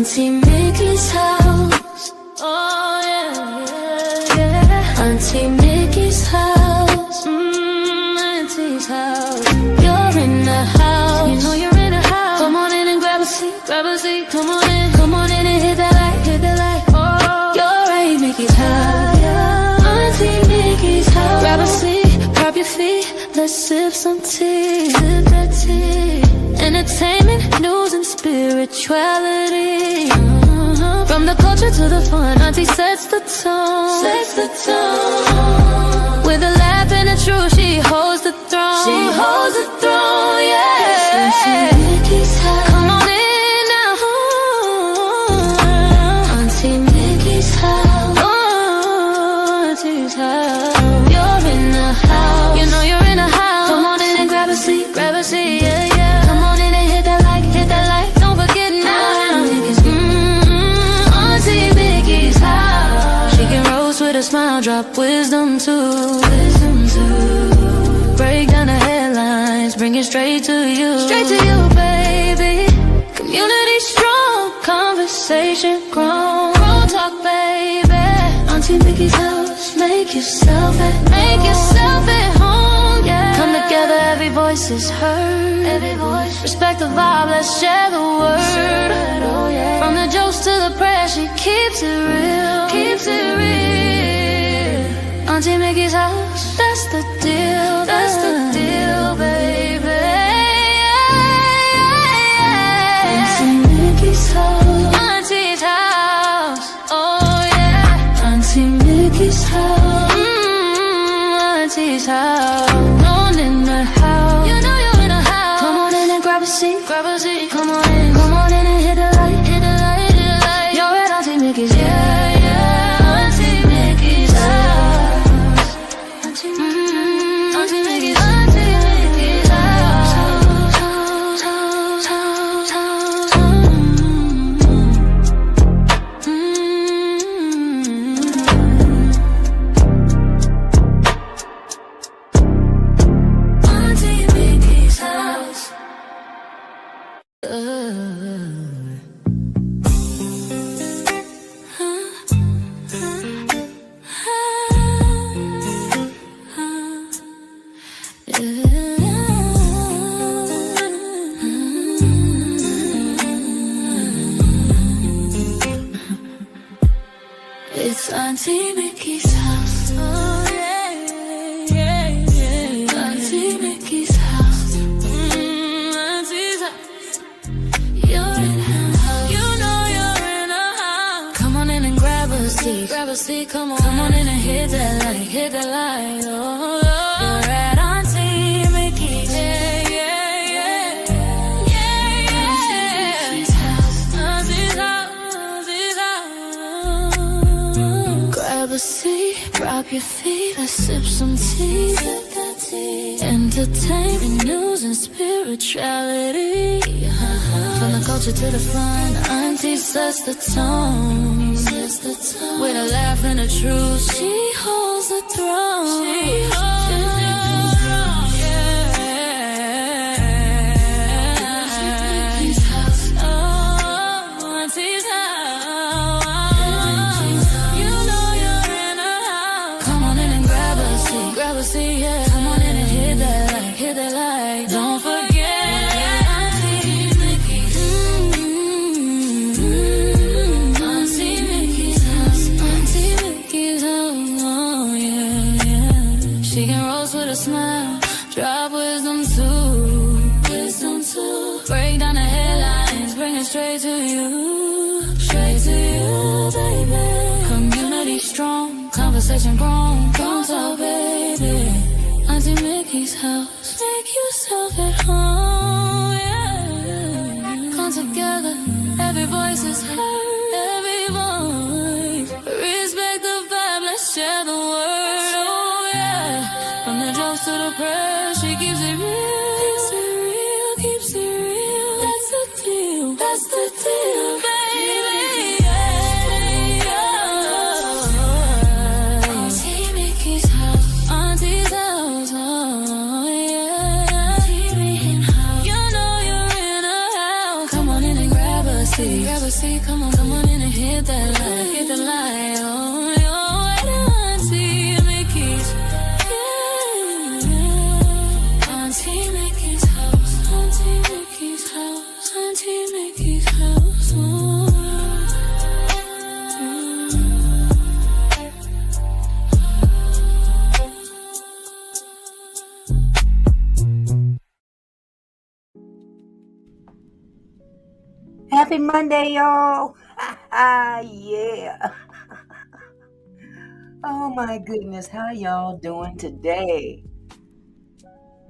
Auntie Mickey's house. Oh yeah, yeah. Auntie Mickey's house. Auntie's house. You're in the house. You know you're in the house. Come on in and grab a seat, grab a seat. Come on in and hit that light, hit that light. Oh, you're at Mickey's house. Auntie Mickey's house. Grab a seat, prop your feet. Let's sip some tea, sip that tea. Entertainment, news, and spirituality. From the culture to the fun, Auntie sets the tone. Sets the tone. With a laugh and a truth, she holds the throne. She holds the throne, yeah. Auntie Mickey's house. Come on in now. Auntie Mickey's house. Oh, Auntie's house. You're in the house. You know you're in the house. Come on in and grab a seat, yeah, yeah. Come on in and hit that like, don't forget now. Auntie Mickey's house. She can roast with a smile, drop wisdom too. Break down the headlines, bring it straight to you. Straight to you, baby. Community strong, conversation grown. Grown talk, baby. Auntie Mickey's house. Make yourself at home, yeah. Come together, every voice is heard. Every voice. Respect the vibe, let's share the word. Oh, yeah. From the jokes to the prayer, she keeps it real. Keeps it real. Auntie Mickey's house, that's the deal. That's the deal, baby. Auntie Mickey's house. Auntie's house. Oh yeah. Auntie Mickey's house. Auntie's house. On in the house. You know you're in the house. Come on in and grab a seat. Grab a seat. Come on in and hit the light. Hit the light, hit the light. You're at Auntie Mickey's. Yeah, yeah. Auntie Mickey's house. Auntie Mickey's. Auntie Mickey's house. Auntie Mickey's house. It's Auntie Mickey's house. Oh yeah, yeah, yeah. Auntie Mickey's house. Auntie's house. You're in her house. You know you're in her house. Come on in and grab a seat. Grab a seat, come on in and hit that light. Hit that light. Oh, you're at Auntie Mickey's. Yeah, yeah, yeah. Yeah, yeah. Auntie's house. Auntie's house. Auntie's house. Grab a seat, drop your feet, let's sip some tea. Sip that tea. Entertainment, news, and spirituality. From the culture to the fun, Auntie sets the tone. With a laugh and a truth, she holds the throne. She holds the throne, yeah. Auntie's house. Oh, Auntie's house. You know you're in her house. Come on in and grab a seat. Grab a seat, yeah. Come on in and hit that light. Hit that light. Don't forget. She can roast with a smile, drop wisdom too. Break down the headlines, bring it straight to you. Straight to you, baby. Community strong, conversation grown. Grown talk, baby. Auntie Mickey's house. Make yourself at home, yeah. Come together, every voice is heard. Every voice. Respect the vibe, let's share the word. From the jokes to the prayer, she keeps it real. Keeps it real, keeps it real. That's the deal, that's the deal, baby. Yeah, yeah. Auntie Mickey's house. Auntie's house, oh yeah. Auntie Mickey's house. You know you're in a house. Come on in and grab a seat. a seat, come on in and hit that light. Hit the light, oh, your way to Auntie Mickey's. Yeah. Auntie Mickey's house, Auntie Mickey's house, Auntie Mickey's house. Oh. Happy Monday, y'all. Yeah. Oh my goodness, how y'all doing today?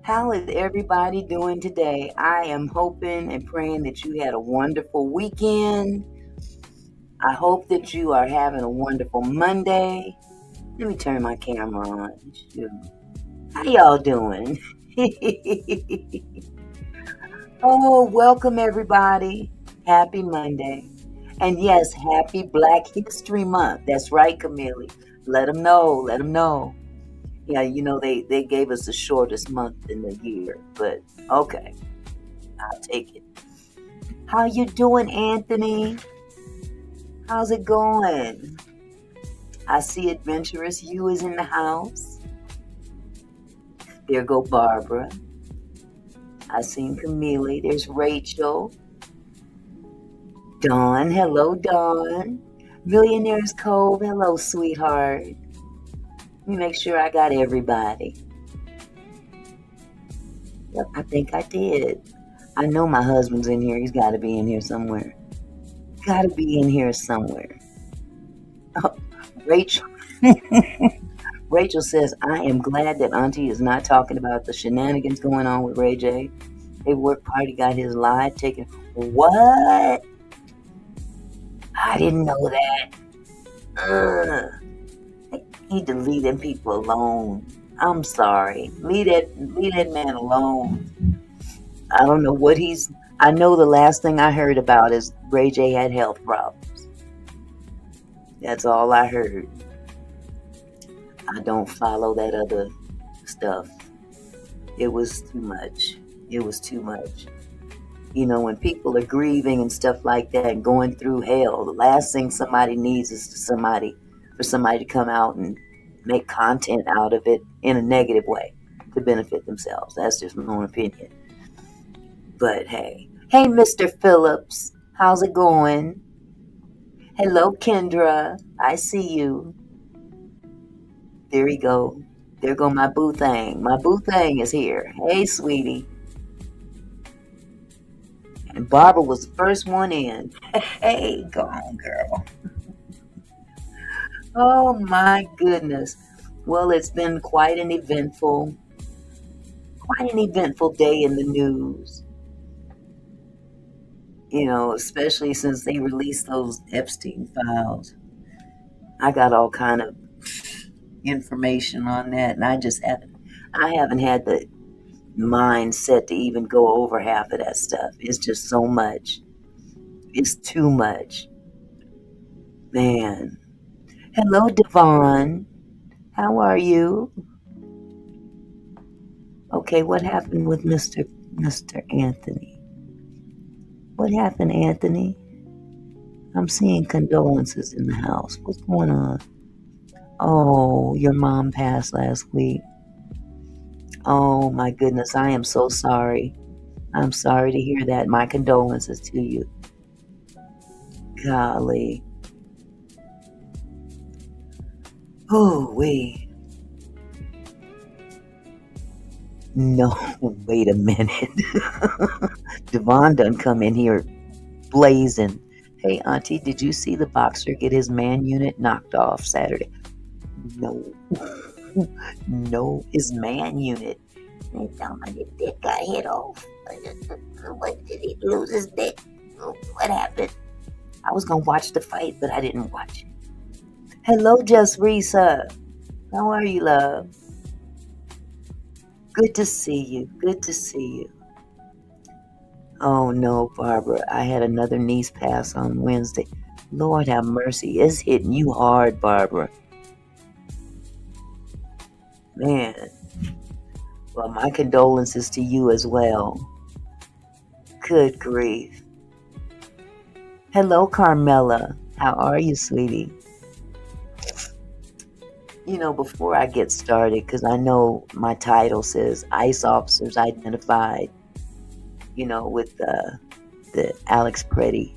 How is everybody doing today? I am hoping and praying that you had a wonderful weekend. I hope that you are having a wonderful Monday. Let me turn my camera on. Shoot. How y'all doing? Oh, welcome everybody. Happy Monday. And yes, happy Black History Month. That's right, Camille. Let them know. Yeah, you know, they gave us the shortest month in the year, but okay, I'll take it. How you doing, Anthony? How's it going? I see Adventurous You is in the house. There go Barbara. I seen Camille. There's Rachel. Dawn. Hello, Dawn. Millionaire's Cove. Hello, sweetheart. Let me make sure I got everybody. Yep, I think I did. I know my husband's in here. He's got to be in here somewhere. Got to be in here somewhere. Oh, Rachel. Rachel says, I am glad that Auntie is not talking about the shenanigans going on with Ray J. A work party got his lie taken. What? I didn't know that. He deleting people alone. I'm sorry. Leave that man alone. I don't know what I know the last thing I heard about is Ray J had health problems. That's all I heard. I don't follow that other stuff. It was too much. You know, when people are grieving and stuff like that and going through hell, the last thing somebody needs is for somebody to come out and make content out of it in a negative way to benefit themselves. That's just my own opinion. But hey, Mr. Phillips, how's it going? Hello, Kendra. I see you. There you go. There go my boo thing. My boo thing is here. Hey, sweetie. And Barbara was the first one in. Hey, go on, girl. Oh, my goodness. Well, it's been quite an eventful day in the news. You know, especially since they released those Epstein files. I got all kind of information on that, and I haven't had the mindset to even go over half of that stuff. It's just so much. It's too much. Man. Hello, Devon. How are you? Okay, what happened with Mr. Anthony? What happened, Anthony? I'm seeing condolences in the house. What's going on? Oh, your mom passed last week. Oh, my goodness. I am so sorry. I'm sorry to hear that. My condolences to you. Golly. Oh, wait. No, wait a minute. Devon done come in here blazing. Hey, Auntie, did you see the boxer get his man unit knocked off Saturday? No, his man unit. They tell me his dick got hit off. What, did he lose his dick? What happened? I was going to watch the fight, but I didn't watch it. Hello, Just Risa. How are you, love? Good to see you. Oh, no, Barbara. I had another niece pass on Wednesday. Lord have mercy. It's hitting you hard, Barbara. Man. Well, my condolences to you as well. Good grief. Hello, Carmela. How are you, sweetie? You know, before I get started, because I know my title says ICE officers identified, with the Alex Pretti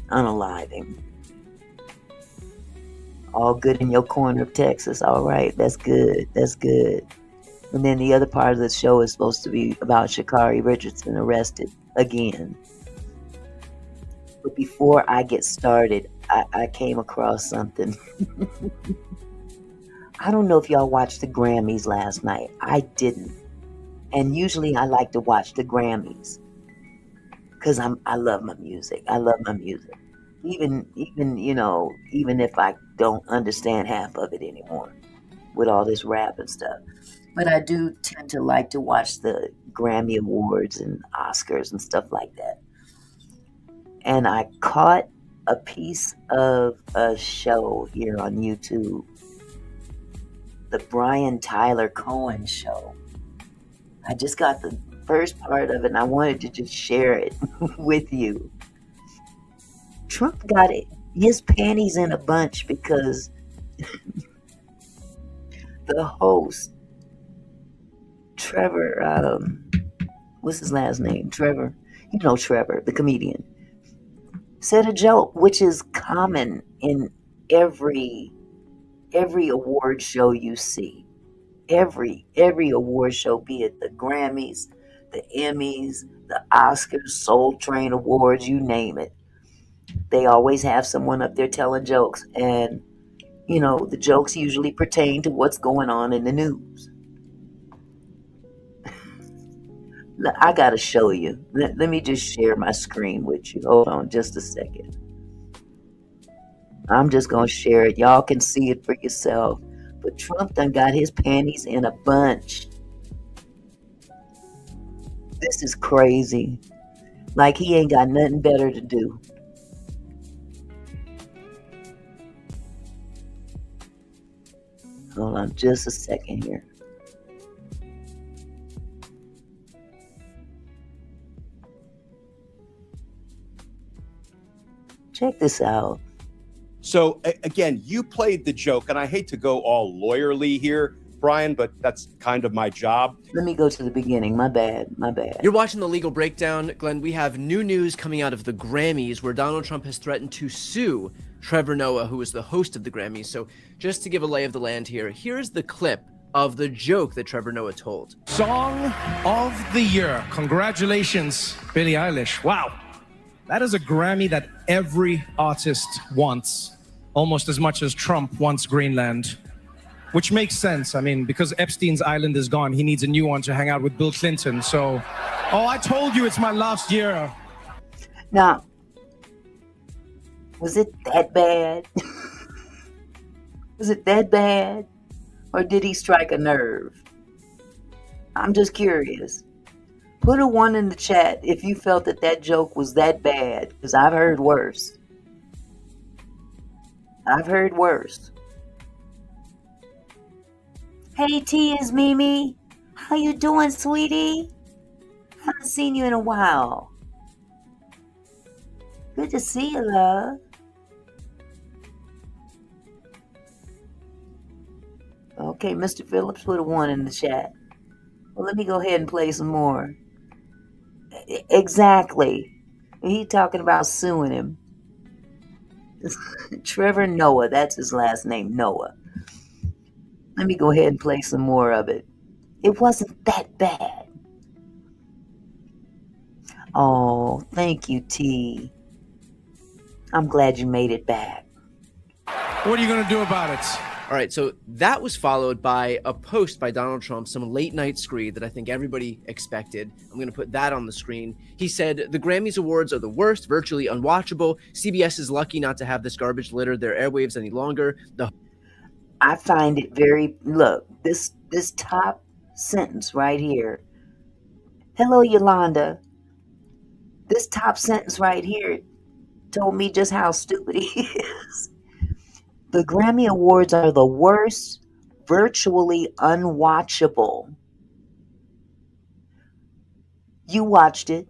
unaliving. All good in your corner of Texas. All right, that's good. That's good. And then the other part of the show is supposed to be about Sha'Carri Richardson arrested again. But before I get started, I came across something. I don't know if y'all watched the Grammys last night. I didn't. And usually I like to watch the Grammys because I love my music. I love my music. Even if I don't understand half of it anymore with all this rap and stuff. But I do tend to like to watch the Grammy Awards and Oscars and stuff like that. And I caught a piece of a show here on YouTube, the Brian Tyler Cohen show. I just got the first part of it and I wanted to just share it with you. Trump got his panties in a bunch because the host, Trevor, what's his last name? Trevor, Trevor, the comedian, said a joke, which is common in every award show you see. Every award show, be it the Grammys, the Emmys, the Oscars, Soul Train Awards, you name it. They always have someone up there telling jokes. And, the jokes usually pertain to what's going on in the news. I got to show you. Let me just share my screen with you. Hold on just a second. I'm just going to share it. Y'all can see it for yourself. But Trump done got his panties in a bunch. This is crazy. Like he ain't got nothing better to do. Hold on just a second here. Check this out. So again, you played the joke, and I hate to go all lawyerly here, Brian, but that's kind of my job. Let me go to the beginning. My bad. You're watching The Legal Breakdown. Glenn, we have new news coming out of the Grammys where Donald Trump has threatened to sue Trevor Noah, who is the host of the Grammys. So just to give a lay of the land here, here's the clip of the joke that Trevor Noah told. Song of the Year. Congratulations, Billie Eilish. Wow. That is a Grammy that every artist wants, almost as much as Trump wants Greenland, which makes sense. I mean, because Epstein's island is gone, he needs a new one to hang out with Bill Clinton. So, I told you it's my last year. Now, was it that bad? Was it that bad? Or did he strike a nerve? I'm just curious. Put a 1 in the chat if you felt that joke was that bad, because I've heard worse. Hey, T is Mimi. How you doing, sweetie? Haven't seen you in a while. Good to see you, love. Okay, Mr. Phillips put a 1 in the chat. Well, let me go ahead and play some more. Exactly. He talking about suing him. Trevor Noah, that's his last name, Noah. Let me go ahead and play some more of it. It wasn't that bad. Oh, thank you, T. I'm glad you made it back. What are you going to do about it? All right, so that was followed by a post by Donald Trump, some late night screed that I think everybody expected. I'm going to put that on the screen. He said, the Grammys Awards are the worst, virtually unwatchable. CBS is lucky not to have this garbage litter their airwaves any longer. I find it very, look, this top sentence right here. Hello, Yolanda. This top sentence right here told me just how stupid he is. The Grammy Awards are the worst, virtually unwatchable. You watched it.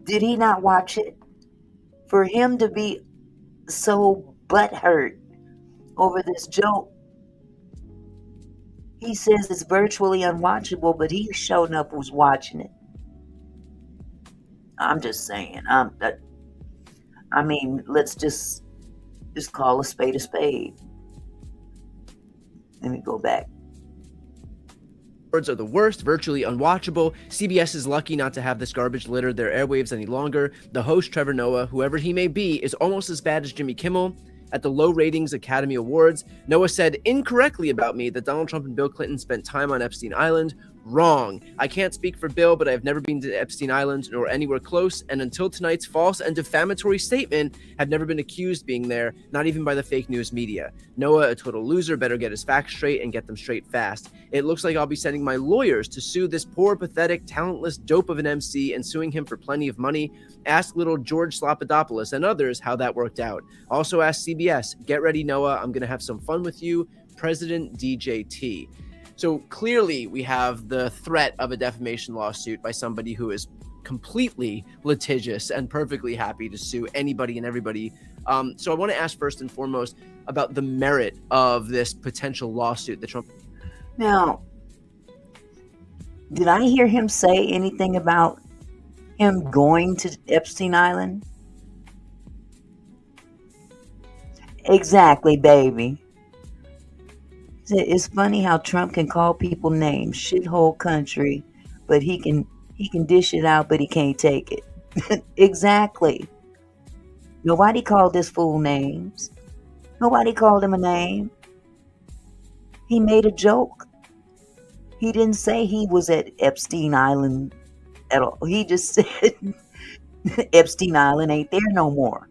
Did he not watch it? For him to be so butthurt over this joke, he says it's virtually unwatchable, but he showed up was watching it. I'm just saying. I mean, let's just call a spade a spade. Let me go back. Words are the worst, virtually unwatchable. CBS is lucky not to have this garbage litter their airwaves any longer. The host, Trevor Noah, whoever he may be, is almost as bad as Jimmy Kimmel. At the low ratings Academy Awards, Noah said incorrectly about me that Donald Trump and Bill Clinton spent time on Epstein Island. Wrong. I can't speak for Bill, but I've never been to Epstein Island nor anywhere close, and until tonight's false and defamatory statement, have never been accused being there, not even by the fake news media. Noah, a total loser, better get his facts straight and get them straight fast. It looks like I'll be sending my lawyers to sue this poor, pathetic, talentless dope of an MC and suing him for plenty of money. Ask little George Slopadopoulos and others how that worked out. Also ask CBS, get ready, Noah, I'm going to have some fun with you, President DJT. So clearly we have the threat of a defamation lawsuit by somebody who is completely litigious and perfectly happy to sue anybody and everybody. So I want to ask first and foremost about the merit of this potential lawsuit that Trump. Now, did I hear him say anything about him going to Epstein Island? Exactly, baby. It's funny how Trump can call people names, shithole country, but he can dish it out, but he can't take it. Exactly. Nobody called this fool names. Nobody called him a name. He made a joke. He didn't say he was at Epstein Island at all. He just said Epstein Island ain't there no more.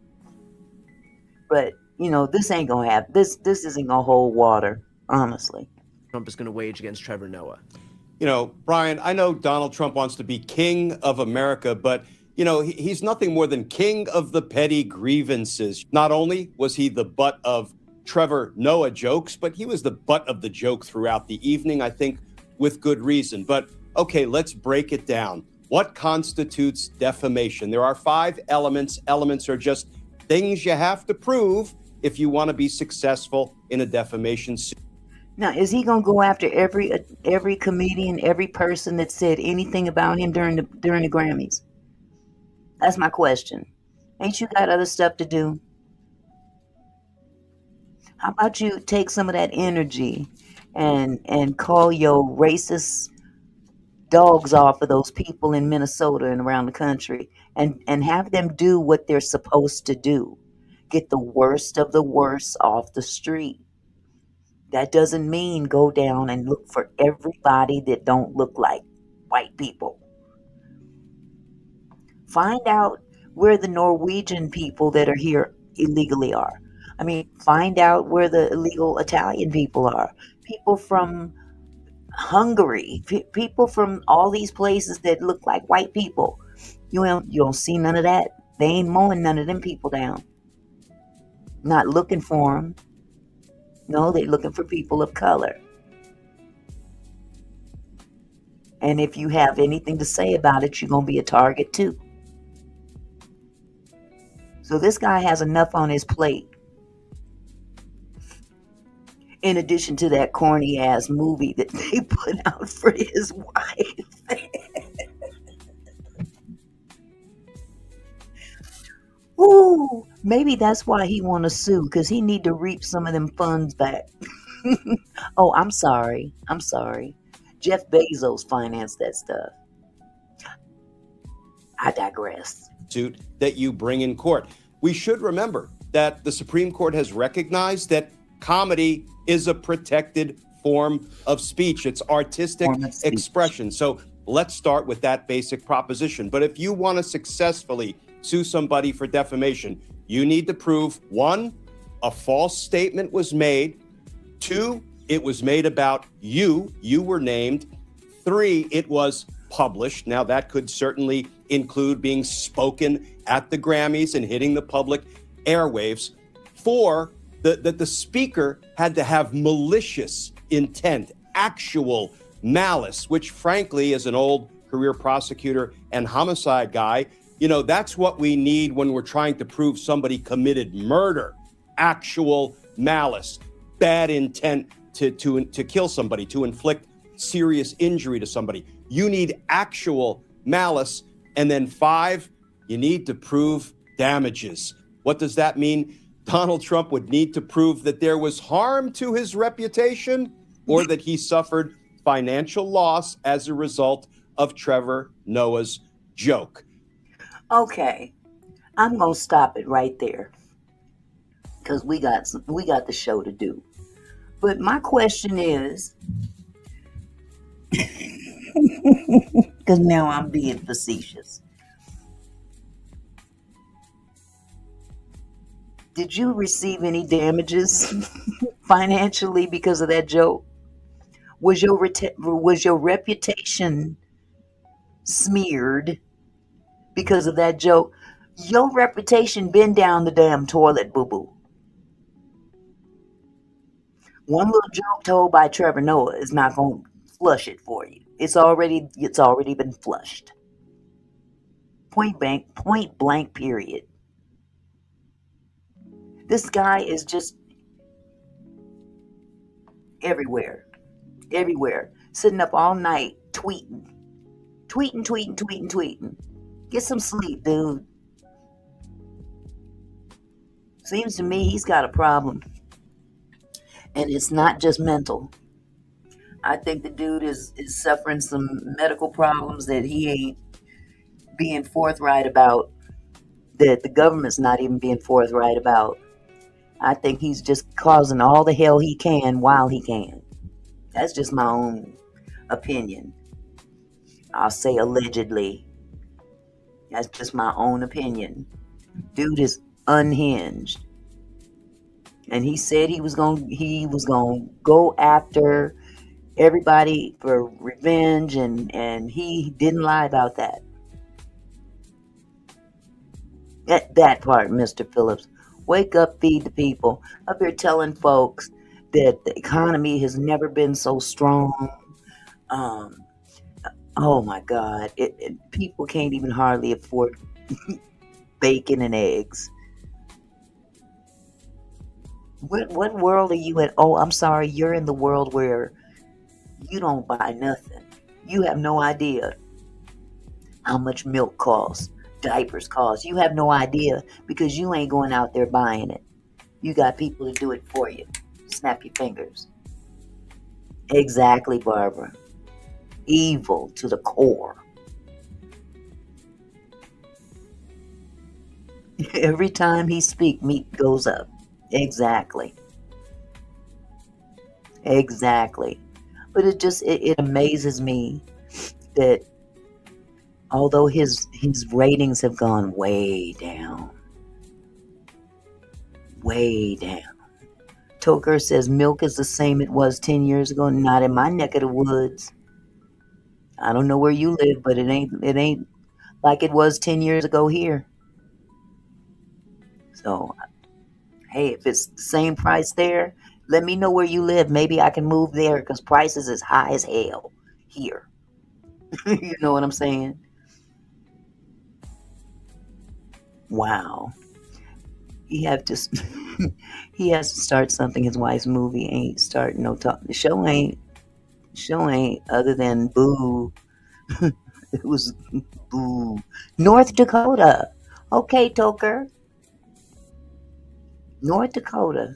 But, this ain't gonna happen. This isn't gonna hold water. Honestly, Trump is going to wage against Trevor Noah. Brian, I know Donald Trump wants to be king of America, but, he's nothing more than king of the petty grievances. Not only was he the butt of Trevor Noah jokes, but he was the butt of the joke throughout the evening, I think, with good reason. But, okay, let's break it down. What constitutes defamation? There are 5 elements. Elements are just things you have to prove if you want to be successful in a defamation suit. Now, is he gonna go after every comedian, every person that said anything about him during the Grammys? That's my question. Ain't you got other stuff to do? How about you take some of that energy and call your racist dogs off of those people in Minnesota and around the country and have them do what they're supposed to do. Get the worst of the worst off the street. That doesn't mean go down and look for everybody that don't look like white people. Find out where the Norwegian people that are here illegally are. I mean, find out where the illegal Italian people are. People from Hungary, people from all these places that look like white people. You don't see none of that. They ain't mowing none of them people down. Not looking for them. No, they're looking for people of color. And if you have anything to say about it, you're going to be a target too. So this guy has enough on his plate. In addition to that corny ass movie that they put out for his wife. Ooh, maybe that's why he want to sue, because he need to reap some of them funds back. Oh, I'm sorry. Jeff Bezos financed that stuff. I digress. Suit that you bring in court. We should remember that the Supreme Court has recognized that comedy is a protected form of speech. It's artistic expression. So let's start with that basic proposition. But if you want to successfully sue somebody for defamation, you need to prove 1, a false statement was made. 2, it was made about you were named. 3, it was published. Now that could certainly include being spoken at the Grammys and hitting the public airwaves. 4, that the speaker had to have malicious intent, actual malice, which frankly, as an old career prosecutor and homicide guy, You know, that's what we need when we're trying to prove somebody committed murder, actual malice, bad intent to kill somebody, to inflict serious injury to somebody. You need actual malice. And then 5, you need to prove damages. What does that mean? Donald Trump would need to prove that there was harm to his reputation or that he suffered financial loss as a result of Trevor Noah's joke. Okay, I'm gonna stop it right there because we got the show to do. But my question is, because now I'm being facetious. Did you receive any damages financially because of that joke? Was your reputation smeared because of that joke? Your reputation been down the damn toilet, boo-boo. One little joke told by Trevor Noah is not going to flush it for you. It's already been flushed. Point blank, period. This guy is just everywhere, sitting up all night tweeting. Get some sleep, dude. Seems to me he's got a problem. And it's not just mental. I think the dude is suffering some medical problems that he ain't being forthright about, that the government's not even being forthright about. I think he's just causing all the hell he can while he can. That's just my own opinion. I'll say allegedly. That's just my own opinion. Dude is unhinged. And he said he was going to go after everybody for revenge, and he didn't lie about that. That part, Mr. Phillips. Wake up, feed the people. Up here telling folks that the economy has never been so strong. Oh my God. People can't even hardly afford bacon and eggs. What world are you in? Oh, I'm sorry. You're in the world where you don't buy nothing. You have no idea how much milk costs, diapers cost. You have no idea because you ain't going out there buying it. You got people to do it for you. Snap your fingers. Exactly, Barbara. Evil to the core. Every time he speaks, meat goes up. Exactly. But it amazes me that although his ratings have gone way down. Toker says milk is the same it was 10 years ago. Not in my neck of the woods. I don't know where you live, but it ain't like it was 10 years ago here. So, hey, if it's the same price there, let me know where you live. Maybe I can move there because prices is high as hell here. You know what I'm saying? Wow. He has to start something. His wife's movie ain't starting no talk. The show ain't other than boo. It was boo. North Dakota. Okay, Toker. North Dakota.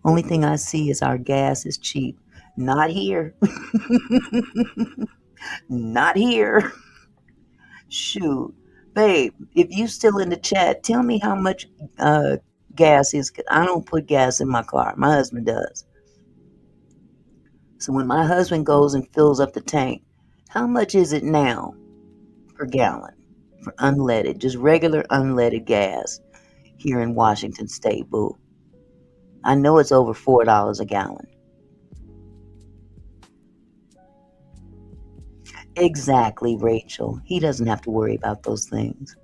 Only thing I see is our gas is cheap. Not here. Not here. Shoot. Babe, if you still in the chat, tell me how much gas is. I don't put gas in my car. My husband does. So when my husband goes and fills up the tank, how much is it now per gallon for unleaded, just regular unleaded gas here in Washington State, boo? I know it's over $4 a gallon. Exactly, Rachel. He doesn't have to worry about those things.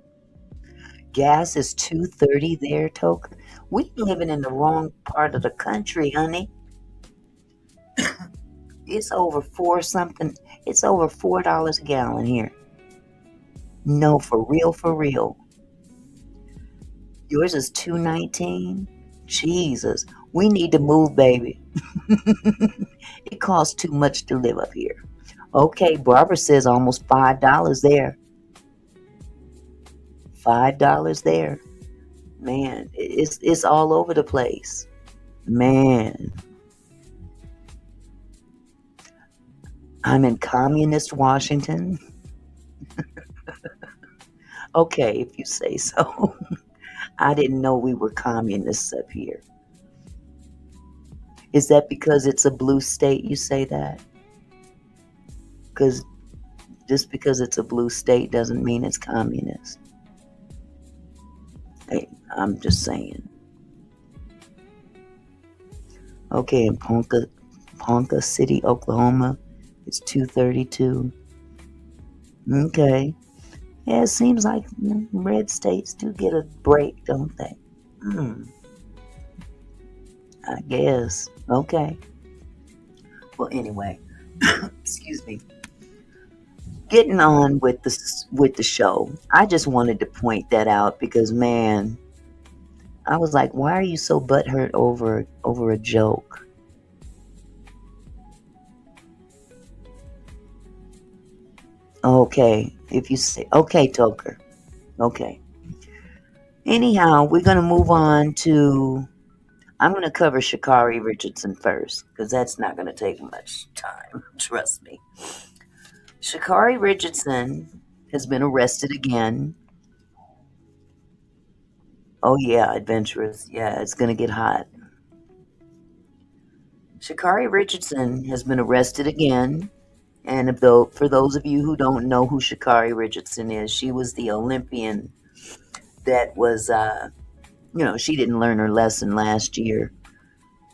Gas is $2.30 there, Toker. We living in the wrong part of the country, honey. It's over $4 a gallon here. No, for real, for real. Yours is 219. Jesus, we need to move, baby. It costs too much to live up here. Okay, Barbara says almost $5 there. $5 there. Man, it's all over the place. Man, I'm in communist Washington. Okay, if you say so. I didn't know we were communists up here. Is that because it's a blue state you say that? Because just because it's a blue state doesn't mean it's communist. Hey, I'm just saying. Okay, in Ponca City, Oklahoma, it's 232. Okay. Yeah, it seems like red states do get a break, don't they? I guess. Okay. Well, anyway, excuse me. Getting on with the show, I just wanted to point that out because, man, I was like, why are you so butthurt over a joke? Okay, if you say, okay, Toker. Okay. Anyhow, we're going to move on to, I'm going to cover Sha'Carri Richardson first because that's not going to take much time. Trust me. Sha'Carri Richardson has been arrested again. Oh, yeah, adventurous. Yeah, it's going to get hot. Sha'Carri Richardson has been arrested again. And for those of you who don't know who Sha'Carri Richardson is, she was the Olympian that was, she didn't learn her lesson last year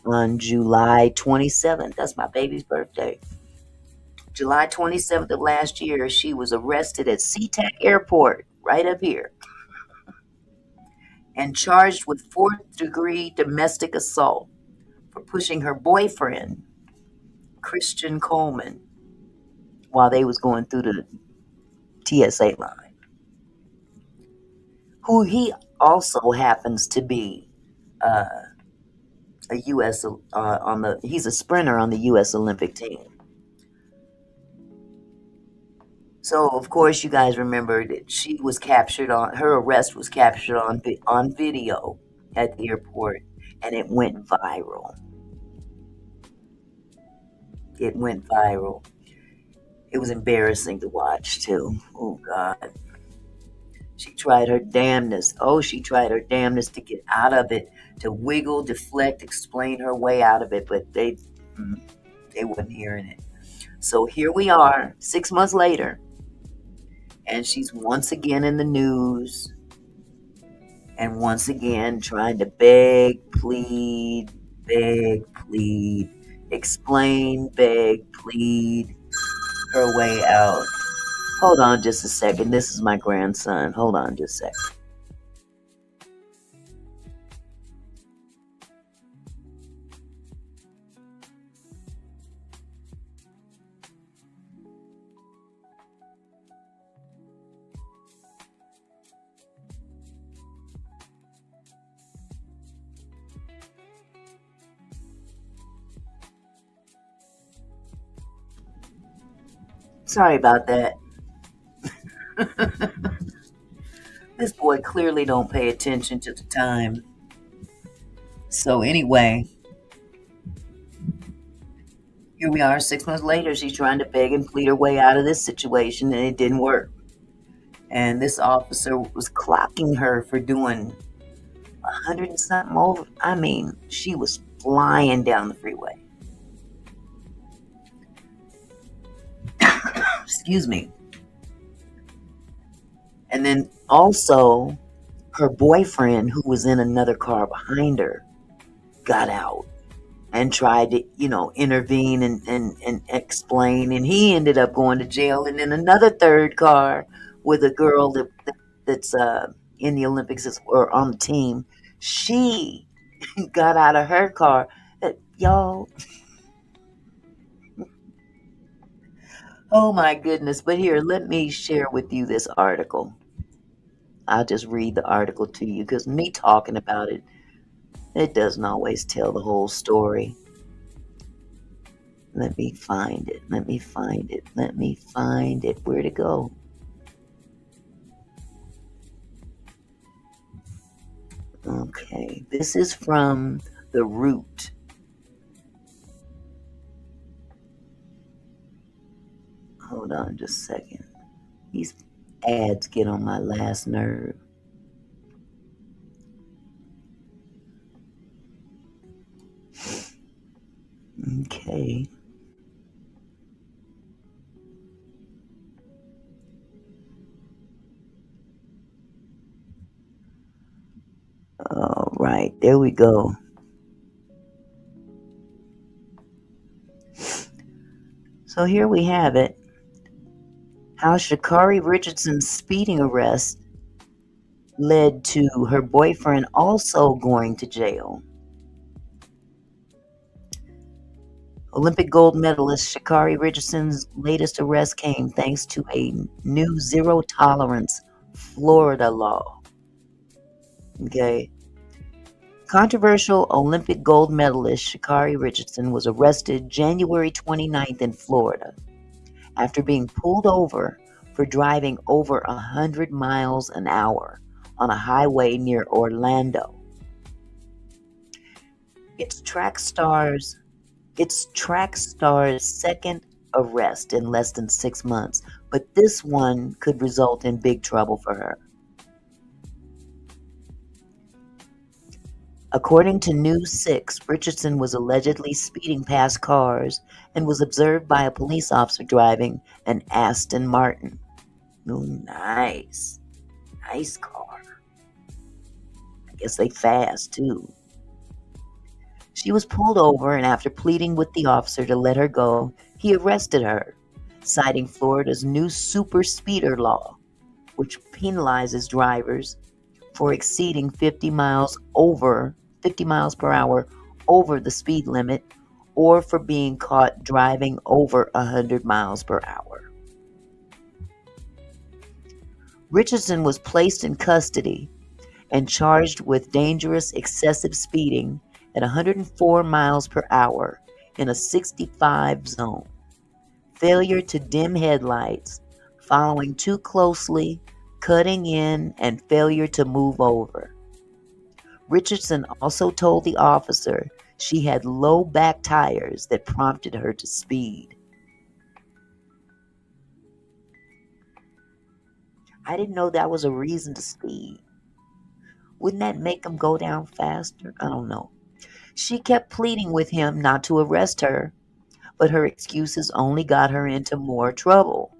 on July 27th. That's my baby's birthday. July 27th of last year, she was arrested at SeaTac Airport, right up here, and charged with 4th-degree domestic assault for pushing her boyfriend, Christian Coleman, while they was going through the TSA line, who he also happens to be a U.S. he's a sprinter on the U.S. Olympic team. So, of course, you guys remember that her arrest was captured on video at the airport, and it went viral. It went viral. It was embarrassing to watch, too. Oh, God. She tried her damnedest. Oh, she tried her damnedest to get out of it, to wiggle, deflect, explain her way out of it, but they weren't hearing it. So here we are, 6 months later, and she's once again in the news, and once again trying to beg, plead, explain, beg, plead her way out. Hold on just a second. This is my grandson. Hold on just a second. Sorry about that. This boy clearly don't pay attention to the time. So anyway, here we are 6 months later. She's trying to beg and plead her way out of this situation, and it didn't work. And this officer was clocking her for doing 100 and something over. I mean, she was flying down the freeway. Excuse me. And then also her boyfriend, who was in another car behind her, got out and tried to, intervene and explain. And he ended up going to jail. And then another third car with a girl that's in the Olympics or on the team, she got out of her car. Y'all, Oh my goodness. But here, let me share with you this article. I'll just read the article to you because me talking about it, it doesn't always tell the whole story. Let me find it. Let me find it. Let me find it. Where'd it go? Okay. This is from The Root. Hold on just a second. These ads get on my last nerve. Okay. All right, there we go. So here we have it. How Sha'Carri Richardson's speeding arrest led to her boyfriend also going to jail. Olympic gold medalist Sha'Carri Richardson's latest arrest came thanks to a new zero-tolerance Florida law. Okay. Controversial Olympic gold medalist Sha'Carri Richardson was arrested January 29th in Florida after being pulled over for driving over 100 miles an hour on a highway near Orlando. It's track star's second arrest in less than 6 months, but this one could result in big trouble for her. According to News 6, Richardson was allegedly speeding past cars and was observed by a police officer driving an Aston Martin. Oh, nice. Nice car. I guess they fast, too. She was pulled over, and after pleading with the officer to let her go, he arrested her, citing Florida's new super speeder law, which penalizes drivers for exceeding 50 miles per hour over the speed limit, or for being caught driving over 100 miles per hour. Richardson was placed in custody and charged with dangerous excessive speeding at 104 miles per hour in a 65 zone, failure to dim headlights, following too closely, cutting in, and failure to move over. Richardson also told the officer she had low back tires that prompted her to speed. I didn't know that was a reason to speed. Wouldn't that make him go down faster? I don't know. She kept pleading with him not to arrest her, but her excuses only got her into more trouble.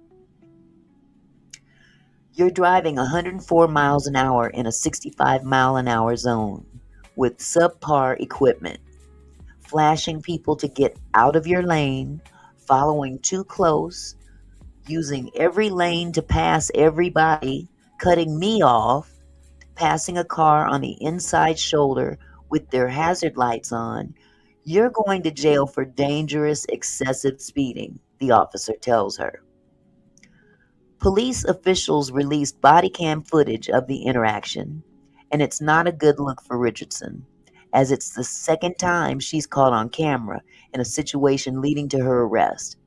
You're driving 104 miles an hour in a 65 mile an hour zone with subpar equipment, flashing people to get out of your lane, following too close, using every lane to pass everybody, cutting me off, passing a car on the inside shoulder with their hazard lights on. You're going to jail for dangerous excessive speeding, the officer tells her. Police officials released body cam footage of the interaction, and it's not a good look for Richardson, as it's the second time she's caught on camera in a situation leading to her arrest.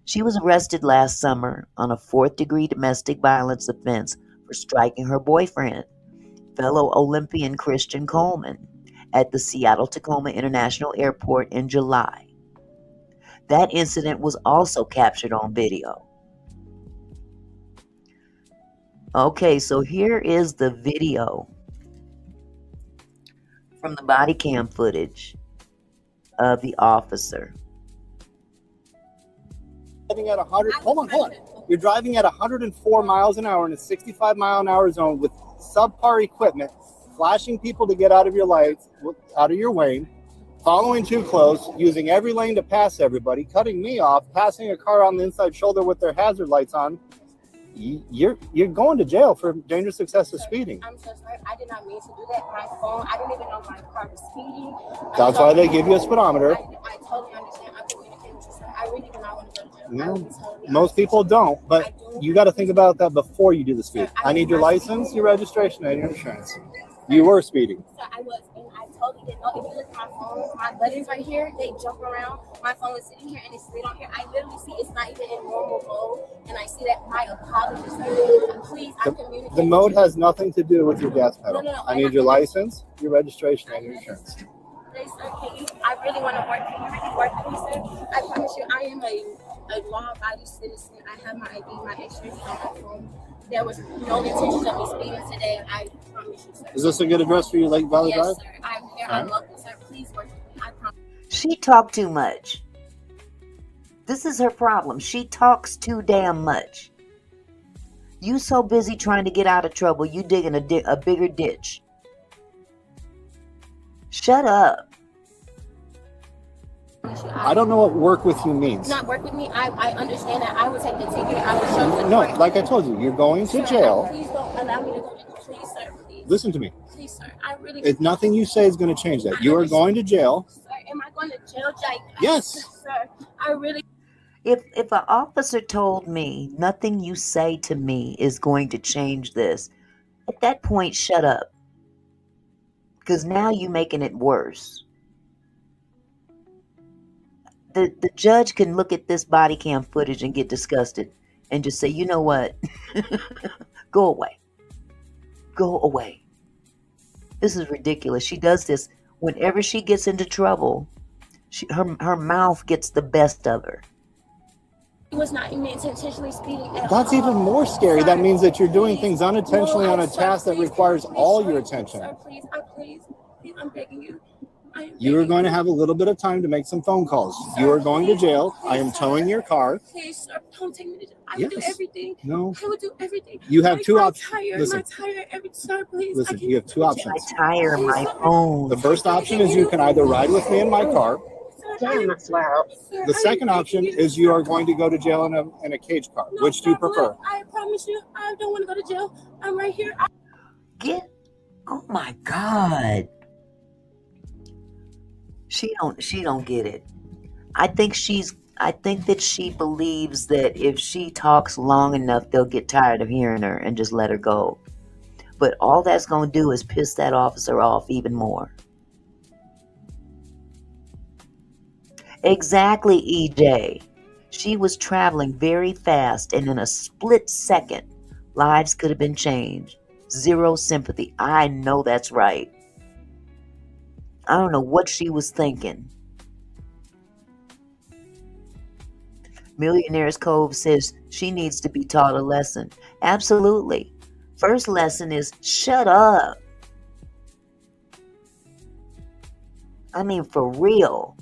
She was arrested last summer on a fourth-degree domestic violence offense for striking her boyfriend, fellow Olympian Christian Coleman, at the Seattle-Tacoma International Airport in July. That incident was also captured on video. Okay, so here is the video from the body cam footage of the officer. Driving at 100. Hold on. You're driving at 104 miles an hour in a 65 mile an hour zone with subpar equipment, flashing people to get out of your lights, out of your lane, following too close, using every lane to pass everybody, cutting me off, passing a car on the inside shoulder with their hazard lights on. you're going to jail for dangerous excessive speeding. I'm so sorry. I did not mean to do that. My phone, I didn't even know my car was speeding. That's why they give you a speedometer. I totally understand. I communicate with you, sir. I really do not want to go to jail. No, most people don't, but you got to think about that before you do the speed. I need your license, your registration, and your insurance. You were speeding. So I was, and I totally didn't know. If you look at my phone, my buttons right here, they jump around. My phone is sitting here and it's slid on here. I literally see it's not even in normal mode, and I see that. My apologies, sir. Please, I communicate. The mode has nothing to do with your gas pedal. No. I need your license, your registration, and your insurance. Please, sir, I really want to work. Can you really work with me, sir? I promise you, I am a law-abiding citizen. I have my ID, my insurance on my phone. There was no intention of me speeding today. I promise you, sir. Is this a good address for you, Lake Valley Drive? Yes, sir. I'm here. I love you, sir. Please work with me. I promise. She talked too much. This is her problem. She talks too damn much. You so busy trying to get out of trouble, you digging a bigger ditch. Shut up. I don't know what work with you means. Not work with me. I understand that. I would take the ticket. I would show the No, court. like I told you, you're going to jail. Please don't allow me to go. Please, sir. Please. Listen to me. Please, sir. I really. It's nothing you say is going to change that. You are going to jail. Sir, am I going to jail? Like, Yes. Sir, I really. If an officer told me nothing you say to me is going to change this, at that point, shut up. Because now you're making it worse. The judge can look at this body cam footage and get disgusted and just say, you know what? Go away. Go away. This is ridiculous. She does this whenever she gets into trouble. Her mouth gets the best of her. He was not even intentionally speeding at That's all. even more scary. Sir, that means that you're doing please. things unintentionally No, on a sir, task that please, requires please, all sir, your please, attention. Sir, please, I'm begging you. You are going to have a little bit of time to make some phone calls. You are going to jail. I am towing your car. Please, sir, don't take me to jail. I would do Yes. everything. No. I would do everything. You have two options. My tire, sir, please. Listen, I can- you have two options. I tire my phone. The first option is you can either ride with me in my car. Damn, that's loud. The second option is you are going to go to jail in a cage car. No, Which do you stop, prefer? look, I promise you, I don't want to go to jail. I'm right here. Oh my God. She don't get it. I think that she believes that if she talks long enough, they'll get tired of hearing her and just let her go. But all that's going to do is piss that officer off even more. Exactly, EJ. She was traveling very fast, and in a split second, lives could have been changed. Zero sympathy. I know that's right. I don't know what she was thinking. Millionaire's Cove says she needs to be taught a lesson. Absolutely. First lesson is shut up. I mean, for real.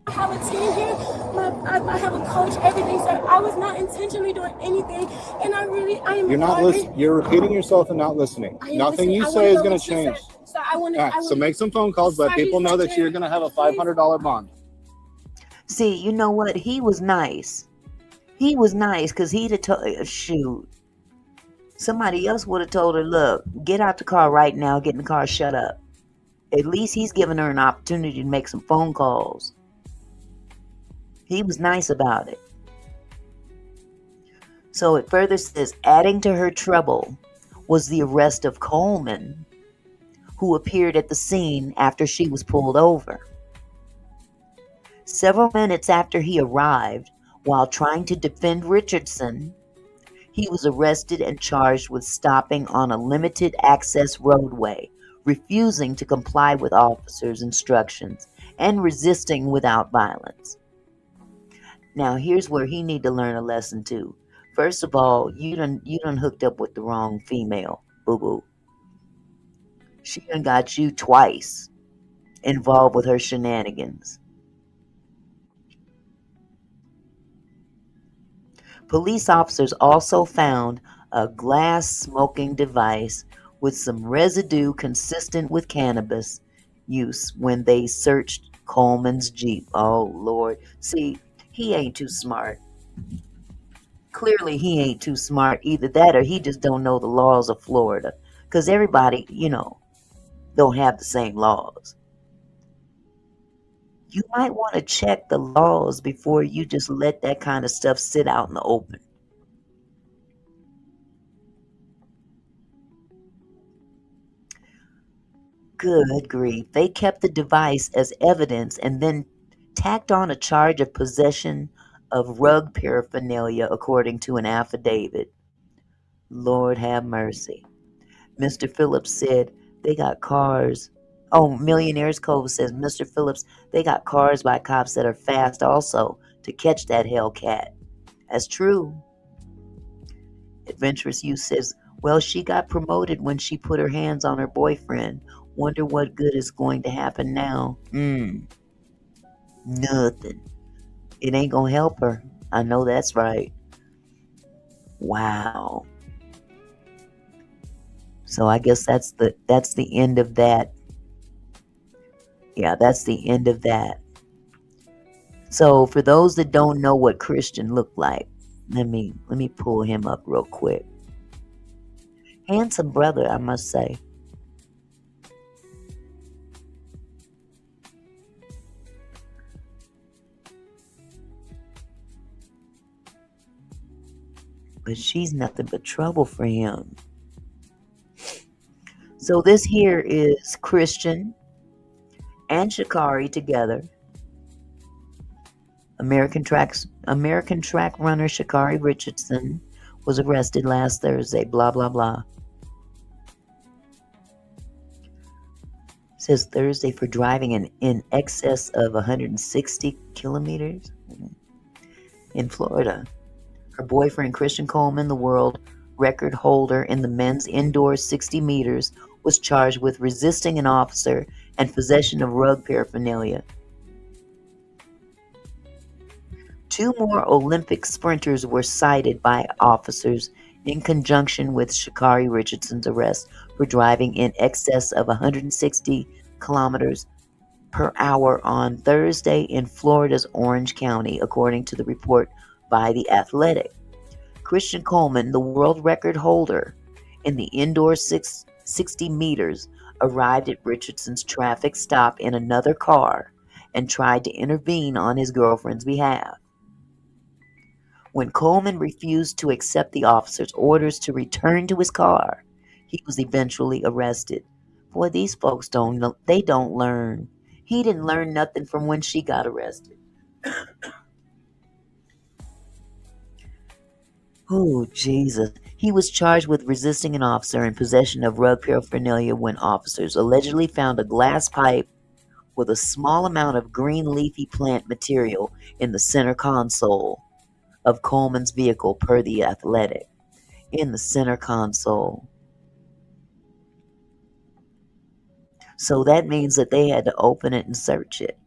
I have a team here. I have a coach, everything, sir. I was not intentionally doing anything, and I am. You're not listening. You're repeating yourself and not listening. Nothing you say is going to change. So I want All right, so make some phone calls. Let people know that you're going to have a $500 bond. See, you know what? He was nice. He was nice because he'd have told, shoot. Somebody else would have told her, look, get out the car right now. Get in the car, shut up. At least he's giving her an opportunity to make some phone calls. He was nice about it. So it further says, adding to her trouble was the arrest of Coleman, who appeared at the scene after she was pulled over. Several minutes after he arrived, while trying to defend Richardson, he was arrested and charged with stopping on a limited access roadway, refusing to comply with officers' instructions, and resisting without violence. Now, here's where he need to learn a lesson too. First of all, you done hooked up with the wrong female, boo-boo. She done got you twice involved with her shenanigans. Police officers also found a glass smoking device with some residue consistent with cannabis use when they searched Coleman's Jeep. Oh, Lord. See, he ain't too smart. Clearly, he ain't too smart. Either that or he just don't know the laws of Florida. Because everybody, don't have the same laws. You might want to check the laws before you just let that kind of stuff sit out in the open. Good grief. They kept the device as evidence and then tacked on a charge of possession of rug paraphernalia, according to an affidavit. Lord have mercy. Mr. Phillips said they got cars. Oh, Millionaire's Cove says, Mr. Phillips, they got cars by cops that are fast also to catch that Hellcat. That's true. Adventurous Youth says, well, she got promoted when she put her hands on her boyfriend. Wonder what good is going to happen now. Nothing. It ain't gonna help her. I know that's right. Wow. So I guess that's the end of that. Yeah, that's the end of that. So for those that don't know what Christian looked like, let me pull him up real quick. Handsome brother, I must say. But she's nothing but trouble for him. So this here is Christian and Sha'Carri together. American track runner Sha'Carri Richardson was arrested last Thursday. Blah blah blah. It says Thursday for driving in excess of 160 kilometers in Florida. Her boyfriend, Christian Coleman, the world record holder in the men's indoor 60 meters, was charged with resisting an officer and possession of rug paraphernalia. 2 more Olympic sprinters were cited by officers in conjunction with Sha'Carri Richardson's arrest for driving in excess of 160 kilometers per hour on Thursday in Florida's Orange County, according to the report by The Athletic. Christian Coleman, the world record holder in the indoor 60 meters, arrived at Richardson's traffic stop in another car and tried to intervene on his girlfriend's behalf. When Coleman refused to accept the officer's orders to return to his car, he was eventually arrested. Boy, these folks don't learn. He didn't learn nothing from when she got arrested. Oh, Jesus. He was charged with resisting an officer and possession of rug paraphernalia when officers allegedly found a glass pipe with a small amount of green leafy plant material in the center console of Coleman's vehicle, per The Athletic. In the center console. So that means that they had to open it and search it.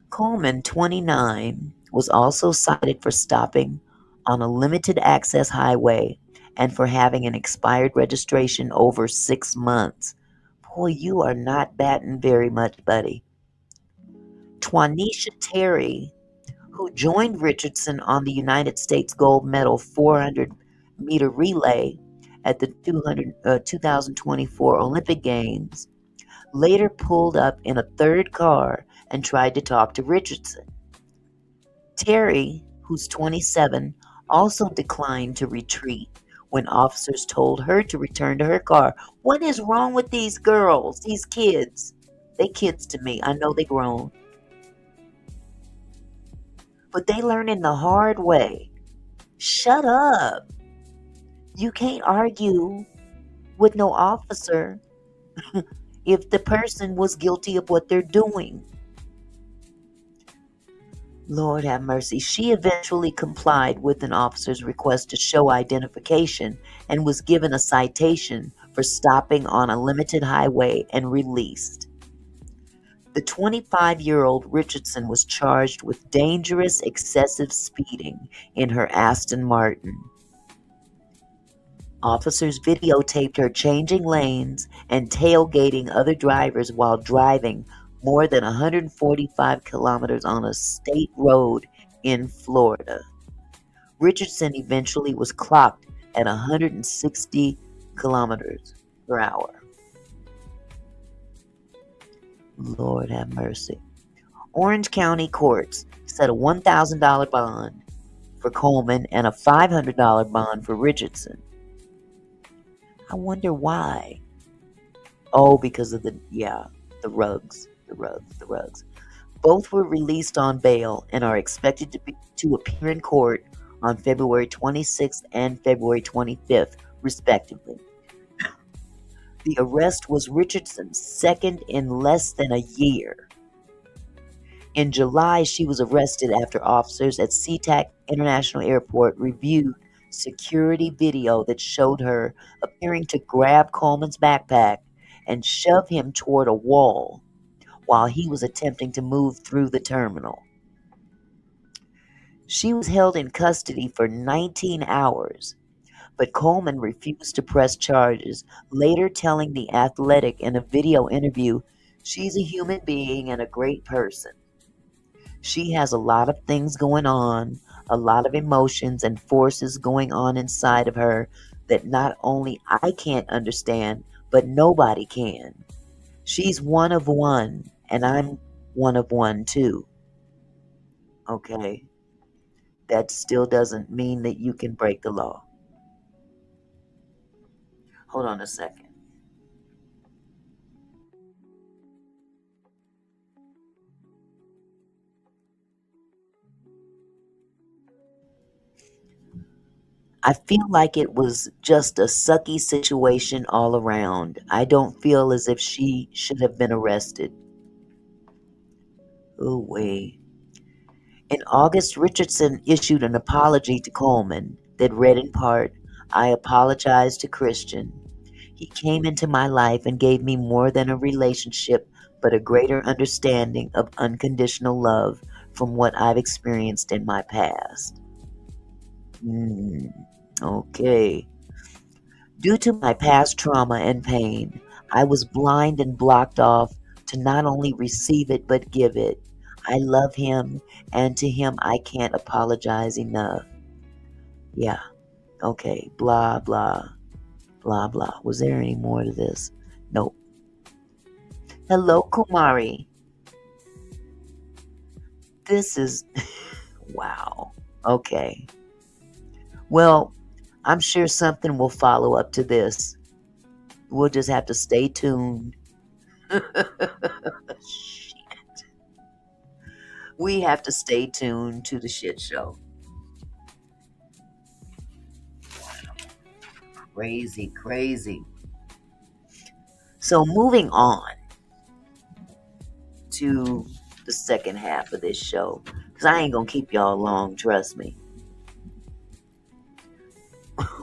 Coleman, 29, was also cited for stopping on a limited access highway and for having an expired registration over 6 months. Boy, you are not batting very much, buddy. Twanisha Terry, who joined Richardson on the United States gold medal 400-meter relay at the 2024 Olympic Games, later pulled up in a third car and tried to talk to Richardson. Terry, who's 27, also declined to retreat when officers told her to return to her car. What is wrong with these girls, these kids? They kids to me. I know they grown. But they learning the hard way. Shut up. You can't argue with no officer if the person was guilty of what they're doing. Lord have mercy. She eventually complied with an officer's request to show identification and was given a citation for stopping on a limited highway and released. The 25-year-old Richardson was charged with dangerous excessive speeding in her Aston Martin. Officers videotaped her changing lanes and tailgating other drivers while driving more than 145 kilometers on a state road in Florida. Richardson eventually was clocked at 160 kilometers per hour. Lord have mercy. Orange County courts set a $1,000 bond for Coleman and a $500 bond for Richardson. I wonder why. Oh, because of the rugs. Both were released on bail and are expected to appear in court on February 26th and February 25th, respectively. The arrest was Richardson's second in less than a year. In July, she was arrested after officers at SeaTac International Airport reviewed security video that showed her appearing to grab Coleman's backpack and shove him toward a wall while he was attempting to move through the terminal. She was held in custody for 19 hours, but Coleman refused to press charges, later telling The Athletic in a video interview, "She's a human being and a great person. She has a lot of things going on, a lot of emotions and forces going on inside of her that not only I can't understand, but nobody can. She's one of one, and I'm one of one too." Okay. That still doesn't mean that you can break the law. Hold on a second. I feel like it was just a sucky situation all around. I don't feel as if she should have been arrested. Ooh wee. In August, Richardson issued an apology to Coleman that read in part, "I apologize to Christian. He came into my life and gave me more than a relationship, but a greater understanding of unconditional love from what I've experienced in my past." Okay. "Due to my past trauma and pain, I was blind and blocked off to not only receive it but give it. I love him, and to him I can't apologize enough." Yeah. Okay. Blah, blah, blah, blah. Was there any more to this? Nope. Hello, Kumari. This is... wow. Okay. Well, I'm sure something will follow up to this. We'll just have to stay tuned. Shit. We have to stay tuned to the shit show. Crazy, crazy. So moving on to the second half of this show, because I ain't gonna keep y'all long, trust me.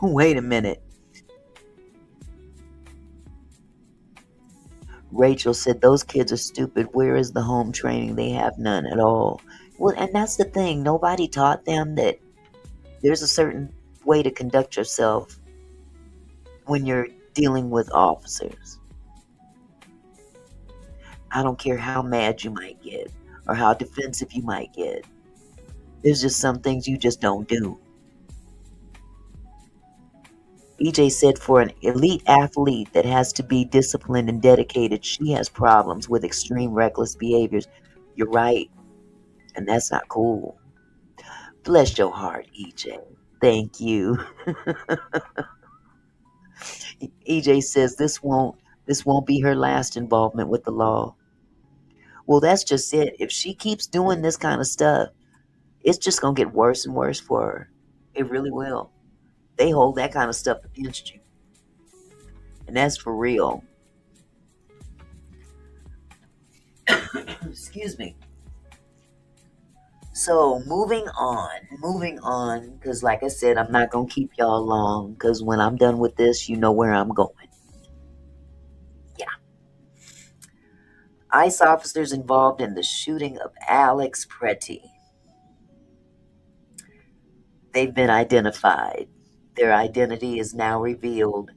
Wait a minute. Rachel said, "Those kids are stupid. Where is the home training? They have none at all." Well, and that's the thing. Nobody taught them that there's a certain way to conduct yourself when you're dealing with officers. I don't care how mad you might get or how defensive you might get. There's just some things you just don't do. EJ said, "For an elite athlete that has to be disciplined and dedicated, she has problems with extreme reckless behaviors." You're right. And that's not cool. Bless your heart, EJ. Thank you. EJ says this won't be her last involvement with the law. Well, that's just it. If she keeps doing this kind of stuff, it's just going to get worse and worse for her. It really will. They hold that kind of stuff against you. And that's for real. Excuse me. So, moving on, because like I said, I'm not going to keep y'all long, because when I'm done with this, you know where I'm going. Yeah. ICE officers involved in the shooting of Alex Pretti. They've been identified. Their identity is now revealed.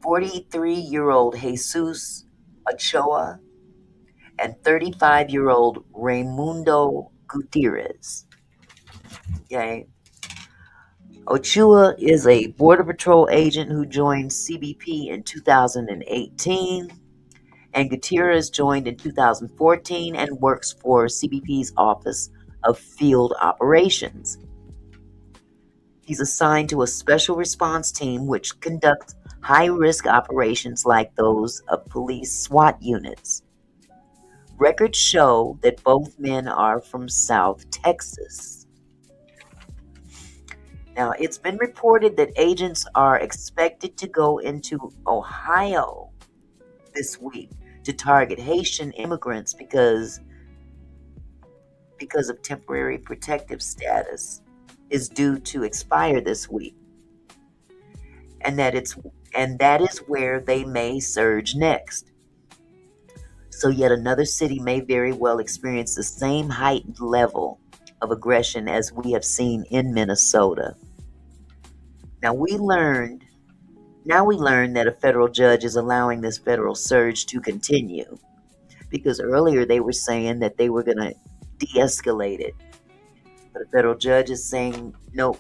43-year-old Jesus Ochoa and 35-year-old Raimundo Gutierrez. Okay. Ochoa is a Border Patrol agent who joined CBP in 2018, and Gutierrez joined in 2014 and works for CBP's Office of Field Operations. He's assigned to a special response team which conducts high-risk operations like those of police SWAT units. Records show that both men are from South Texas. Now, it's been reported that agents are expected to go into Ohio this week to target Haitian immigrants because of temporary protective status is due to expire this week. And that is where they may surge next. So yet another city may very well experience the same heightened level of aggression as we have seen in Minnesota. Now we learned that a federal judge is allowing this federal surge to continue, because earlier they were saying that they were going to de-escalate it. But a federal judge is saying, nope,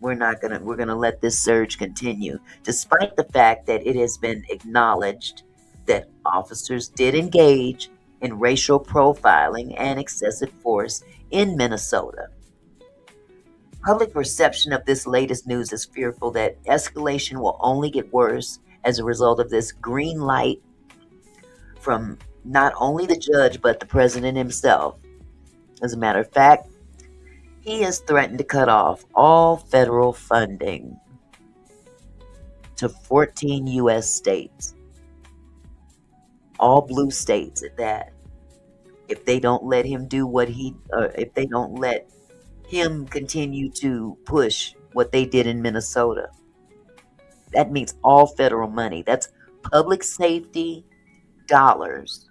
we're going to let this surge continue, despite the fact that it has been acknowledged that officers did engage in racial profiling and excessive force in Minnesota. Public perception of this latest news is fearful that escalation will only get worse as a result of this green light from not only the judge but the president himself. As a matter of fact, he has threatened to cut off all federal funding to 14 U.S. states, all blue states at that, if they don't let him do if they don't let him continue to push what they did in Minnesota. That means all federal money. That's public safety dollars.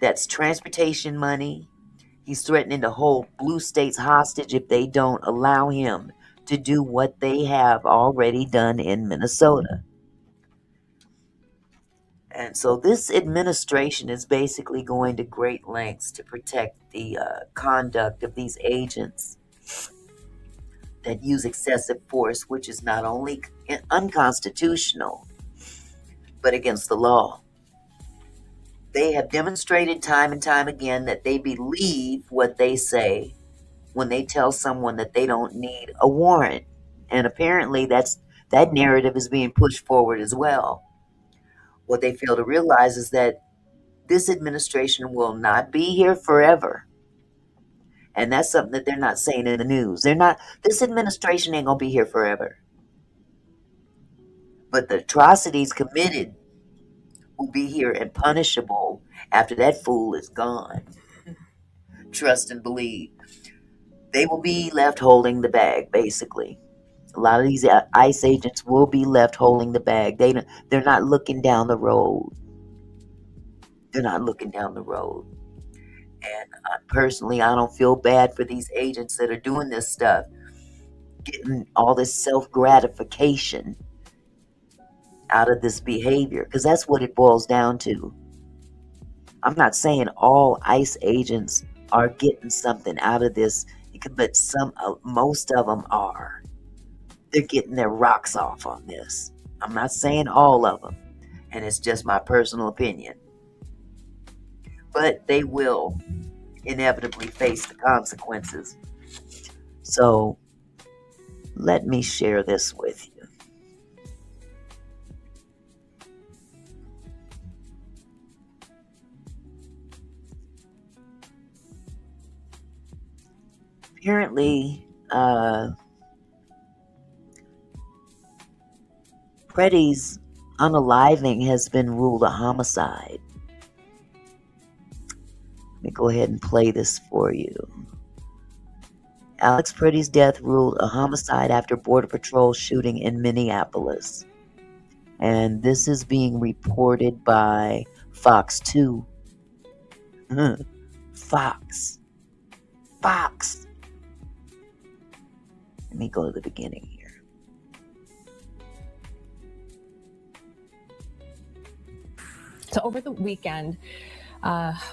That's transportation money. He's threatening to hold blue states hostage if they don't allow him to do what they have already done in Minnesota. And so this administration is basically going to great lengths to protect the conduct of these agents that use excessive force, which is not only unconstitutional, but against the law. They have demonstrated time and time again that they believe what they say when they tell someone that they don't need a warrant. And apparently that narrative is being pushed forward as well. What they fail to realize is that this administration will not be here forever. And that's something that they're not saying in the news. This administration ain't going to be here forever. But the atrocities committed will be here and punishable after that fool is gone. Trust and believe. They will be left holding the bag, basically. A lot of these ICE agents will be left holding the bag. They're not looking down the road. They're not looking down the road. And personally, I don't feel bad for these agents that are doing this stuff, getting all this self-gratification out of this behavior, because that's what it boils down to. I'm not saying all ICE agents are getting something out of this, but most of them are. They're getting their rocks off on this. I'm not saying all of them, and it's just my personal opinion. But they will inevitably face the consequences. So let me share this with you. Apparently, Pretti's unaliving has been ruled a homicide. Let me go ahead and play this for you. Alex Pretti's death ruled a homicide after Border Patrol shooting in Minneapolis. And this is being reported by Fox 2. Fox. Let me go to the beginning here. So over the weekend,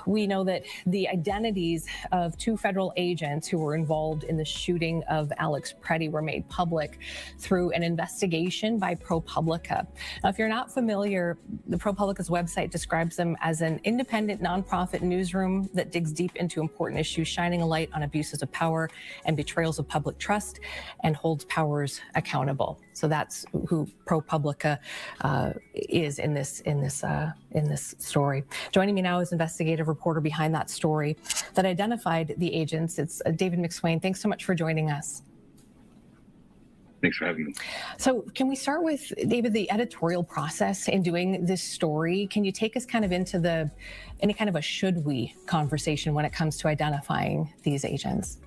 we know that the identities of 2 federal agents who were involved in the shooting of Alex Pretti were made public through an investigation by ProPublica. Now, if you're not familiar, the ProPublica's website describes them as an independent nonprofit newsroom that digs deep into important issues, shining a light on abuses of power and betrayals of public trust, and holds powers accountable. So that's who ProPublica is in this story. Joining me now is investigative reporter behind that story that identified the agents. It's David McSwain. Thanks so much for joining us. Thanks for having me. So can we start with, David, the editorial process in doing this story? Can you take us kind of into any kind of a should we conversation when it comes to identifying these agents?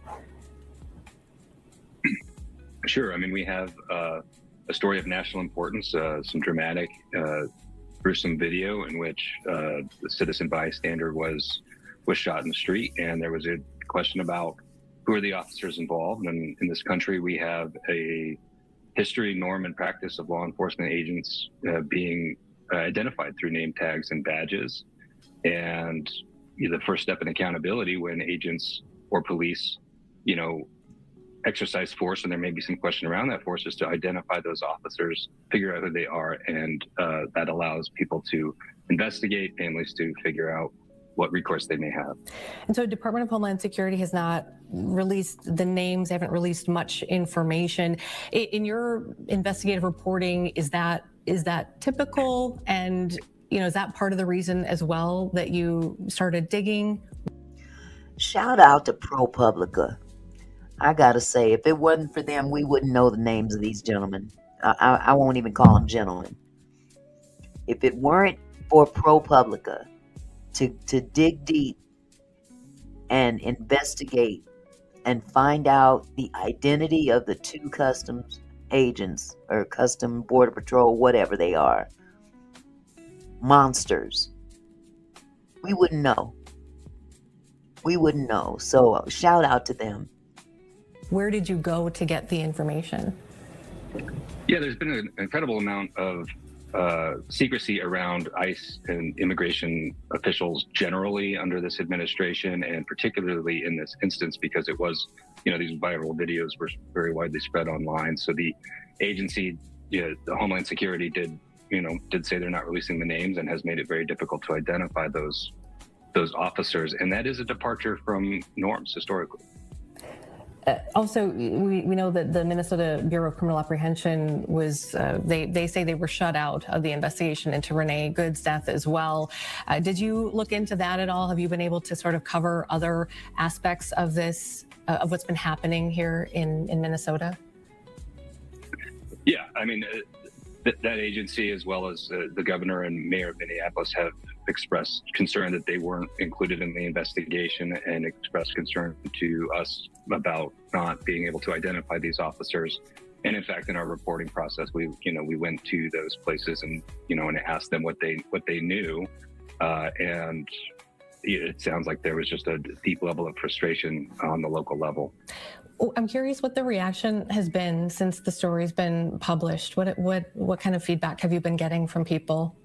Sure. I mean, we have a story of national importance, some dramatic, gruesome video in which the citizen bystander was shot in the street, and there was a question about who are the officers involved. And in this country, we have a history, norm, and practice of law enforcement agents being identified through name tags and badges. And the first step in accountability when agents or police, exercise force, and there may be some question around that force, is to identify those officers, figure out who they are, and that allows people to investigate, families to figure out what recourse they may have. And so Department of Homeland Security has not released the names, haven't released much information. In your investigative reporting, is that typical? And, is that part of the reason as well that you started digging? Shout out to ProPublica. I gotta say, if it wasn't for them, we wouldn't know the names of these gentlemen. I won't even call them gentlemen. If it weren't for ProPublica to dig deep and investigate and find out the identity of the 2 customs agents or custom border patrol, whatever they are, monsters, we wouldn't know. We wouldn't know. So shout out to them. Where did you go to get the information? Yeah, there's been an incredible amount of secrecy around ICE and immigration officials generally under this administration, and particularly in this instance because it was, these viral videos were very widely spread online. So the agency, the Homeland Security did say they're not releasing the names and has made it very difficult to identify those officers. And that is a departure from norms historically. Also, we know that the Minnesota Bureau of Criminal Apprehension was, they say they were shut out of the investigation into Renee Good's death as well. Did you look into that at all? Have you been able to sort of cover other aspects of this, of what's been happening here in Minnesota? Yeah, I mean, that agency, as well as the governor and mayor of Minneapolis, have expressed concern that they weren't included in the investigation, and expressed concern to us about not being able to identify these officers. And in fact, in our reporting process, we went to those places and asked them what they knew, and it sounds like there was just a deep level of frustration on the local level. I'm curious what the reaction has been since the story's been published. What kind of feedback have you been getting from people?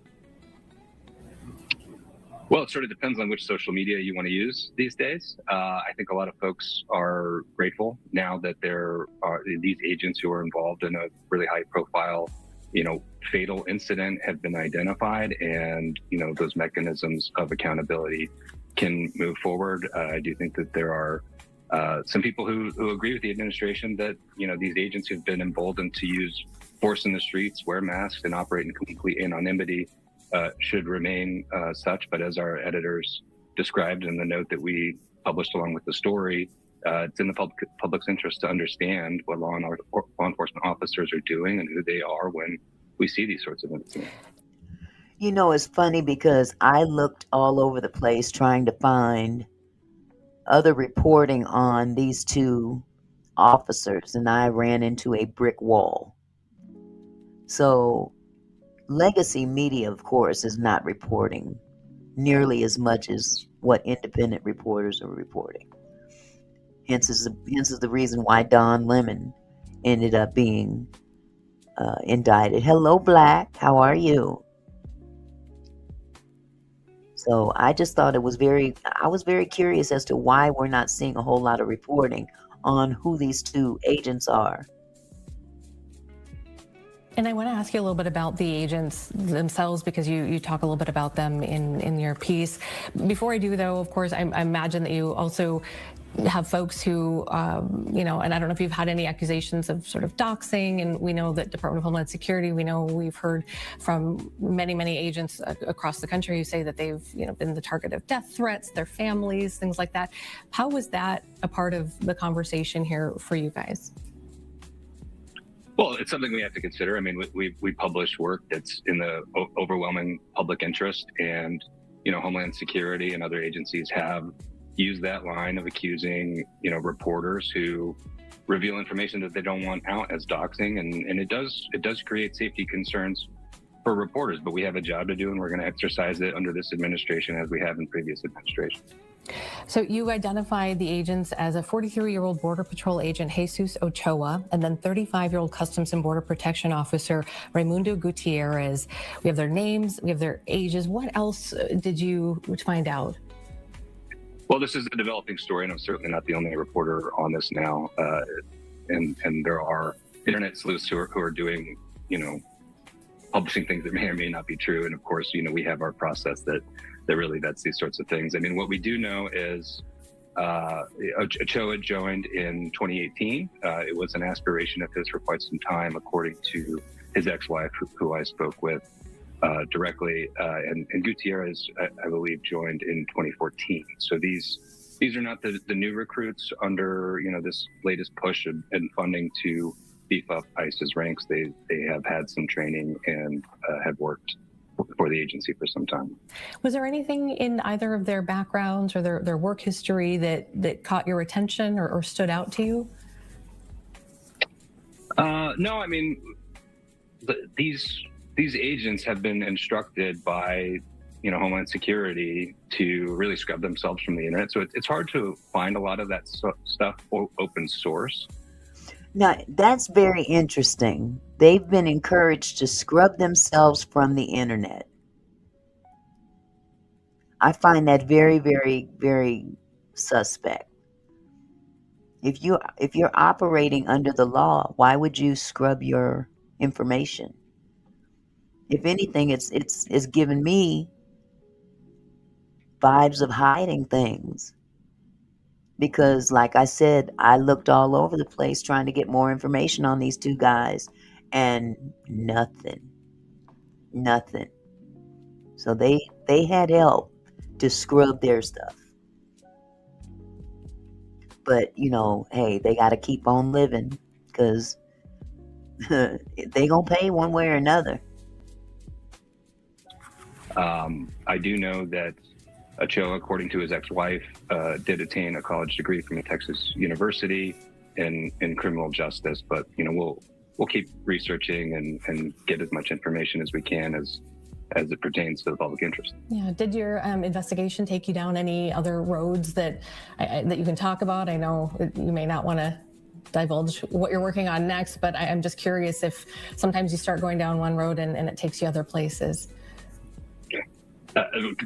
Well, it sort of depends on which social media you want to use these days. I think a lot of folks are grateful now that there are these agents who are involved in a really high profile, fatal incident have been identified, and, those mechanisms of accountability can move forward. I do think that there are some people who agree with the administration that, these agents who've been emboldened to use force in the streets, wear masks, and operate in complete anonymity should remain such. But as our editors described in the note that we published along with the story, it's in the public's interest to understand what law enforcement officers are doing and who they are when we see these sorts of incidents. It's funny because I looked all over the place trying to find other reporting on these 2 officers, and I ran into a brick wall. So legacy media, of course, is not reporting nearly as much as what independent reporters are reporting. Hence is the reason why Don Lemon ended up being indicted. Hello, Black. How are you? So I just thought I was very curious as to why we're not seeing a whole lot of reporting on who these two agents are. And I want to ask you a little bit about the agents themselves, because you talk a little bit about them in your piece. Before I do, though, of course, I imagine that you also have folks who, and I don't know if you've had any accusations of sort of doxing, and we know that Department of Homeland Security, we've heard from many agents across the country who say that they've, been the target of death threats, their families, things like that. How was that a part of the conversation here for you guys? Well, it's something we have to consider. I mean, we publish work that's in the overwhelming public interest, and Homeland Security and other agencies have used that line of accusing reporters who reveal information that they don't want out as doxing, and it does create safety concerns for reporters. But we have a job to do, and we're going to exercise it under this administration as we have in previous administrations. So you identified the agents as a 43-year-old Border Patrol agent, Jesus Ochoa, and then 35-year-old Customs and Border Protection Officer, Raimundo Gutierrez. We have their names, we have their ages. What else did you find out? Well, this is a developing story, and I'm certainly not the only reporter on this now. And there are internet sleuths who are doing, publishing things that may or may not be true. And of course, we have our process that really vets these sorts of things. I mean, what we do know is Ochoa joined in 2018. It was an aspiration of his for quite some time, according to his ex-wife, who I spoke with directly. And Gutierrez, I believe, joined in 2014. So these are not the new recruits under this latest push and funding to beef up ICE's ranks. They have had some training and have worked for the agency for some time. Was there anything in either of their backgrounds or their work history that caught your attention or stood out to you? No, I mean, these agents have been instructed by Homeland Security to really scrub themselves from the internet. So it's hard to find a lot of that stuff open source. Now, that's very interesting. They've been encouraged to scrub themselves from the internet. I find that very, very, very suspect. If you're operating under the law, why would you scrub your information? If anything, it's given me vibes of hiding things. Because, like I said, I looked all over the place trying to get more information on these two guys, and nothing. So they had help to scrub their stuff. But, hey, they got to keep on living, because they going to pay one way or another. I do know that Ochoa, according to his ex-wife, did attain a college degree from a Texas university in criminal justice. But we'll keep researching and get as much information as we can as it pertains to the public interest. Yeah. Did your investigation take you down any other roads that you can talk about? I know you may not want to divulge what you're working on next, but I'm just curious if sometimes you start going down one road and it takes you other places.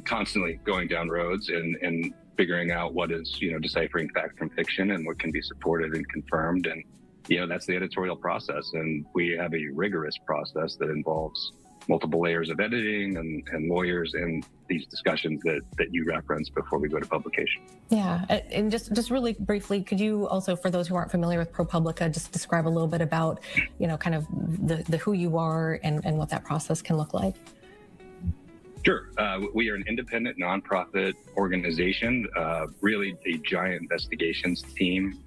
Constantly going down roads and figuring out what is, deciphering fact from fiction and what can be supported and confirmed. And, that's the editorial process. And we have a rigorous process that involves multiple layers of editing and lawyers in these discussions that you referenced before we go to publication. Yeah. And just really briefly, could you also, for those who aren't familiar with ProPublica, just describe a little bit about, kind of the who you are and what that process can look like? Sure. We are an independent nonprofit organization, really a giant investigations team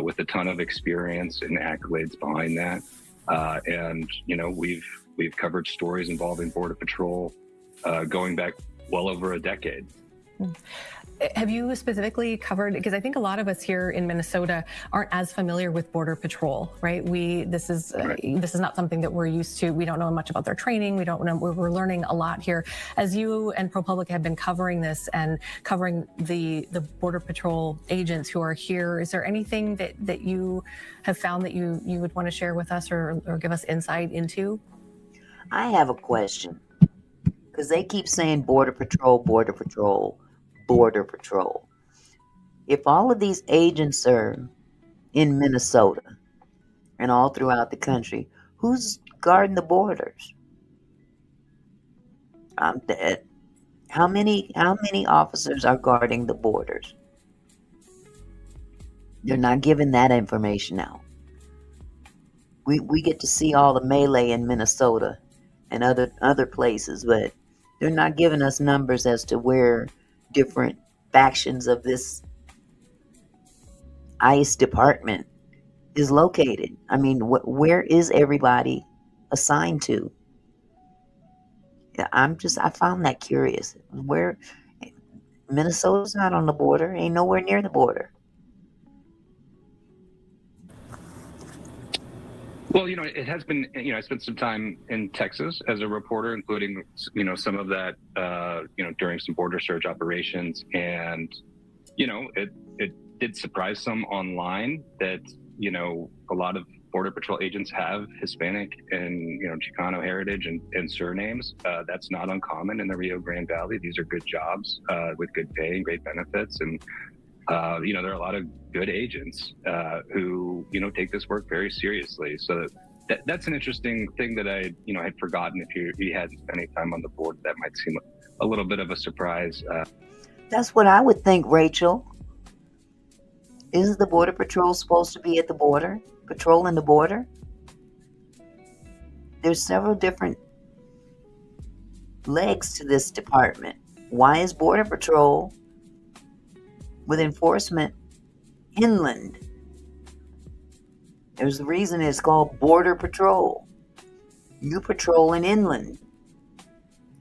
with a ton of experience and accolades behind that. And we've covered stories involving Border Patrol going back well over a decade. Have you specifically covered, because I think a lot of us here in Minnesota aren't as familiar with Border Patrol, right? This is not something that we're used to. We don't know much about their training. We don't know. We're learning a lot here. As you and ProPublica have been covering this and covering the Border Patrol agents who are here, is there anything that you have found that you would want to share with us or give us insight into? I have a question. Because they keep saying Border Patrol, Border Patrol, Border Patrol. If all of these agents are in Minnesota and all throughout the country, who's guarding the borders? I'm dead. How many officers are guarding the borders? They're not giving that information out. We get to see all the melee in Minnesota and other places, but they're not giving us numbers as to where different factions of this ICE department is located. I mean, where is everybody assigned to? I found that curious. Where Minnesota's not on the border, ain't nowhere near the border. Well, it has been, I spent some time in Texas as a reporter, including, some of that, during some border surge operations. And, it did surprise some online that, a lot of Border Patrol agents have Hispanic and, Chicano heritage and surnames. That's not uncommon in the Rio Grande Valley. These are good jobs with good pay and great benefits. And, there are a lot of good agents who, take this work very seriously. So that's an interesting thing that I, had forgotten. If you hadn't spent any time on the board, that might seem a little bit of a surprise. That's what I would think, Rachel. Isn't the Border Patrol supposed to be at the border, patrolling the border? There's several different legs to this department. Why is Border Patrol with enforcement inland? There's the reason it's called Border Patrol. You patrolling inland.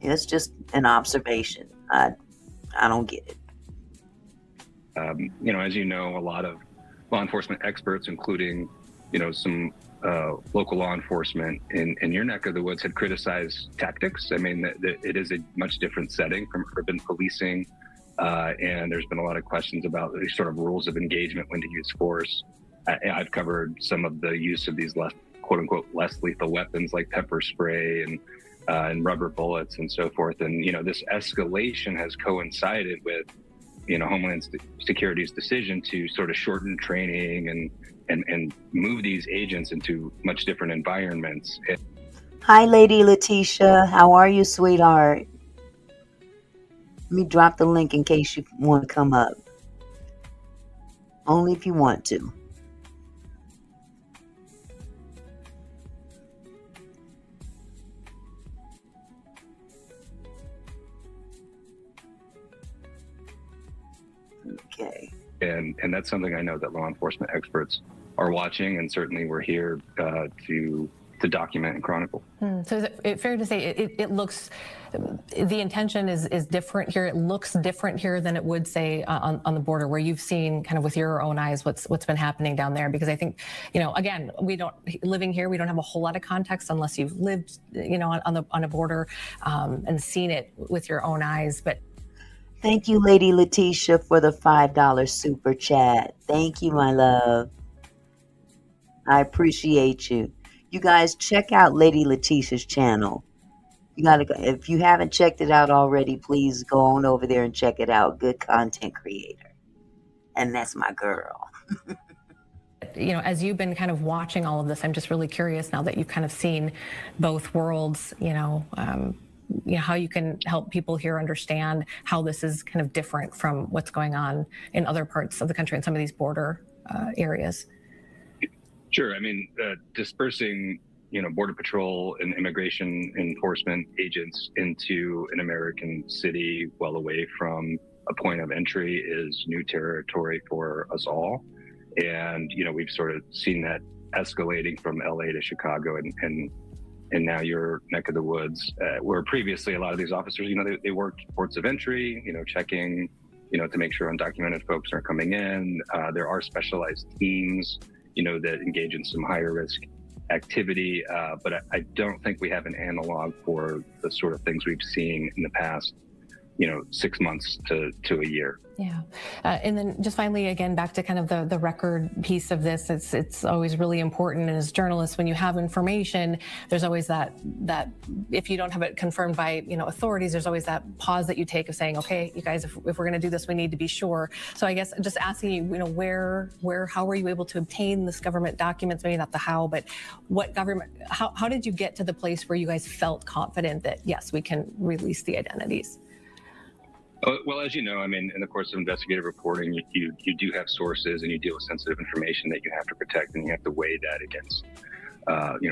It's just an observation. I don't get it. As you know, a lot of law enforcement experts, including, some local law enforcement in your neck of the woods, had criticized tactics. I mean, it is a much different setting from urban policing. And there's been a lot of questions about the sort of rules of engagement, when to use force. I've covered some of the use of these quote unquote less lethal weapons like pepper spray and rubber bullets and so forth. And, this escalation has coincided with, Homeland Security's decision to sort of shorten training and move these agents into much different environments. Hi, Lady Letitia. How are you, sweetheart? Let me drop the link in case you want to come up. Only if you want to. Okay. And that's something I know that law enforcement experts are watching, and certainly we're here to document and chronicle. So is it fair to say it looks, the intention is different here? It looks different here than it would say on the border, where you've seen kind of with your own eyes what's been happening down there? Because I think, again, living here, we don't have a whole lot of context unless you've lived, on a border and seen it with your own eyes. But thank you, Lady Letitia, for the $5 super chat. Thank you, my love. I appreciate you. You guys, check out Lady Letitia's channel. You gotta go. If you haven't checked it out already, please go on over there and check it out. Good content creator. And that's my girl. As you've been kind of watching all of this, I'm just really curious now that you've kind of seen both worlds, how you can help people here understand how this is kind of different from what's going on in other parts of the country and some of these border areas. Sure. I mean, dispersing, Border Patrol and immigration enforcement agents into an American city well away from a point of entry is new territory for us all. And, we've sort of seen that escalating from LA to Chicago and now your neck of the woods, where previously a lot of these officers, they worked ports of entry, checking, to make sure undocumented folks aren't coming in. There are specialized teams, that engage in some higher risk activity. But I don't think we have an analog for the sort of things we've seen in the past 6 months to a year. Yeah. And then just finally, again, back to kind of the record piece of this, it's always really important. And as journalists, when you have information, there's always that if you don't have it confirmed by, authorities, there's always that pause that you take of saying, okay, you guys, if we're going to do this, we need to be sure. So I guess just asking you, how were you able to obtain this government documents? Maybe not the how, but how did you get to the place where you guys felt confident that, yes, we can release the identities? Well, as you know, in the course of investigative reporting, you do have sources and you deal with sensitive information that you have to protect, and you have to weigh that against,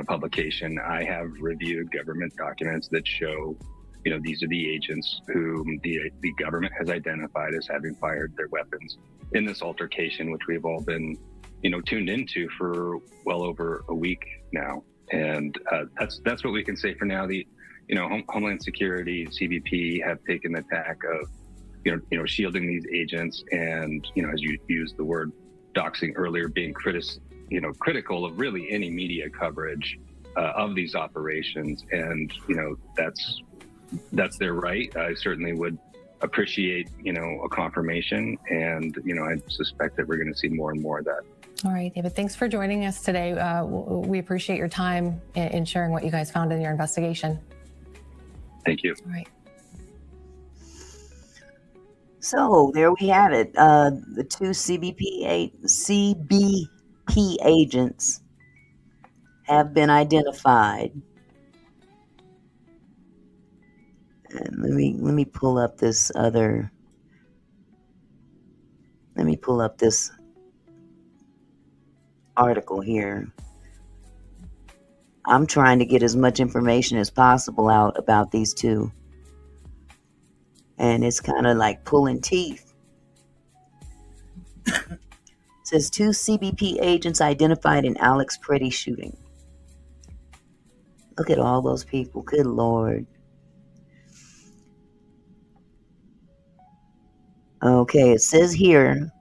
publication. I have reviewed government documents that show, these are the agents whom the government has identified as having fired their weapons in this altercation, which we've all been, tuned into for well over a week now. And that's what we can say for now. The Homeland Security, CBP have taken the tack of, shielding these agents, and as you used the word doxing earlier, being critical of really any media coverage of these operations, and that's their right. I certainly would appreciate a confirmation, and I suspect that we're going to see more and more of that. All right, David, thanks for joining us today. We appreciate your time in sharing what you guys found in your investigation. Thank you. All right. So there we have it. The two CBP agents have been identified. And let me pull up this other. Let me pull up this article here. I'm trying to get as much information as possible out about these two. And it's kind of like pulling teeth. It says 2 CBP agents identified in Alex Pretti shooting. Look at all those people. Good Lord. Okay, it says here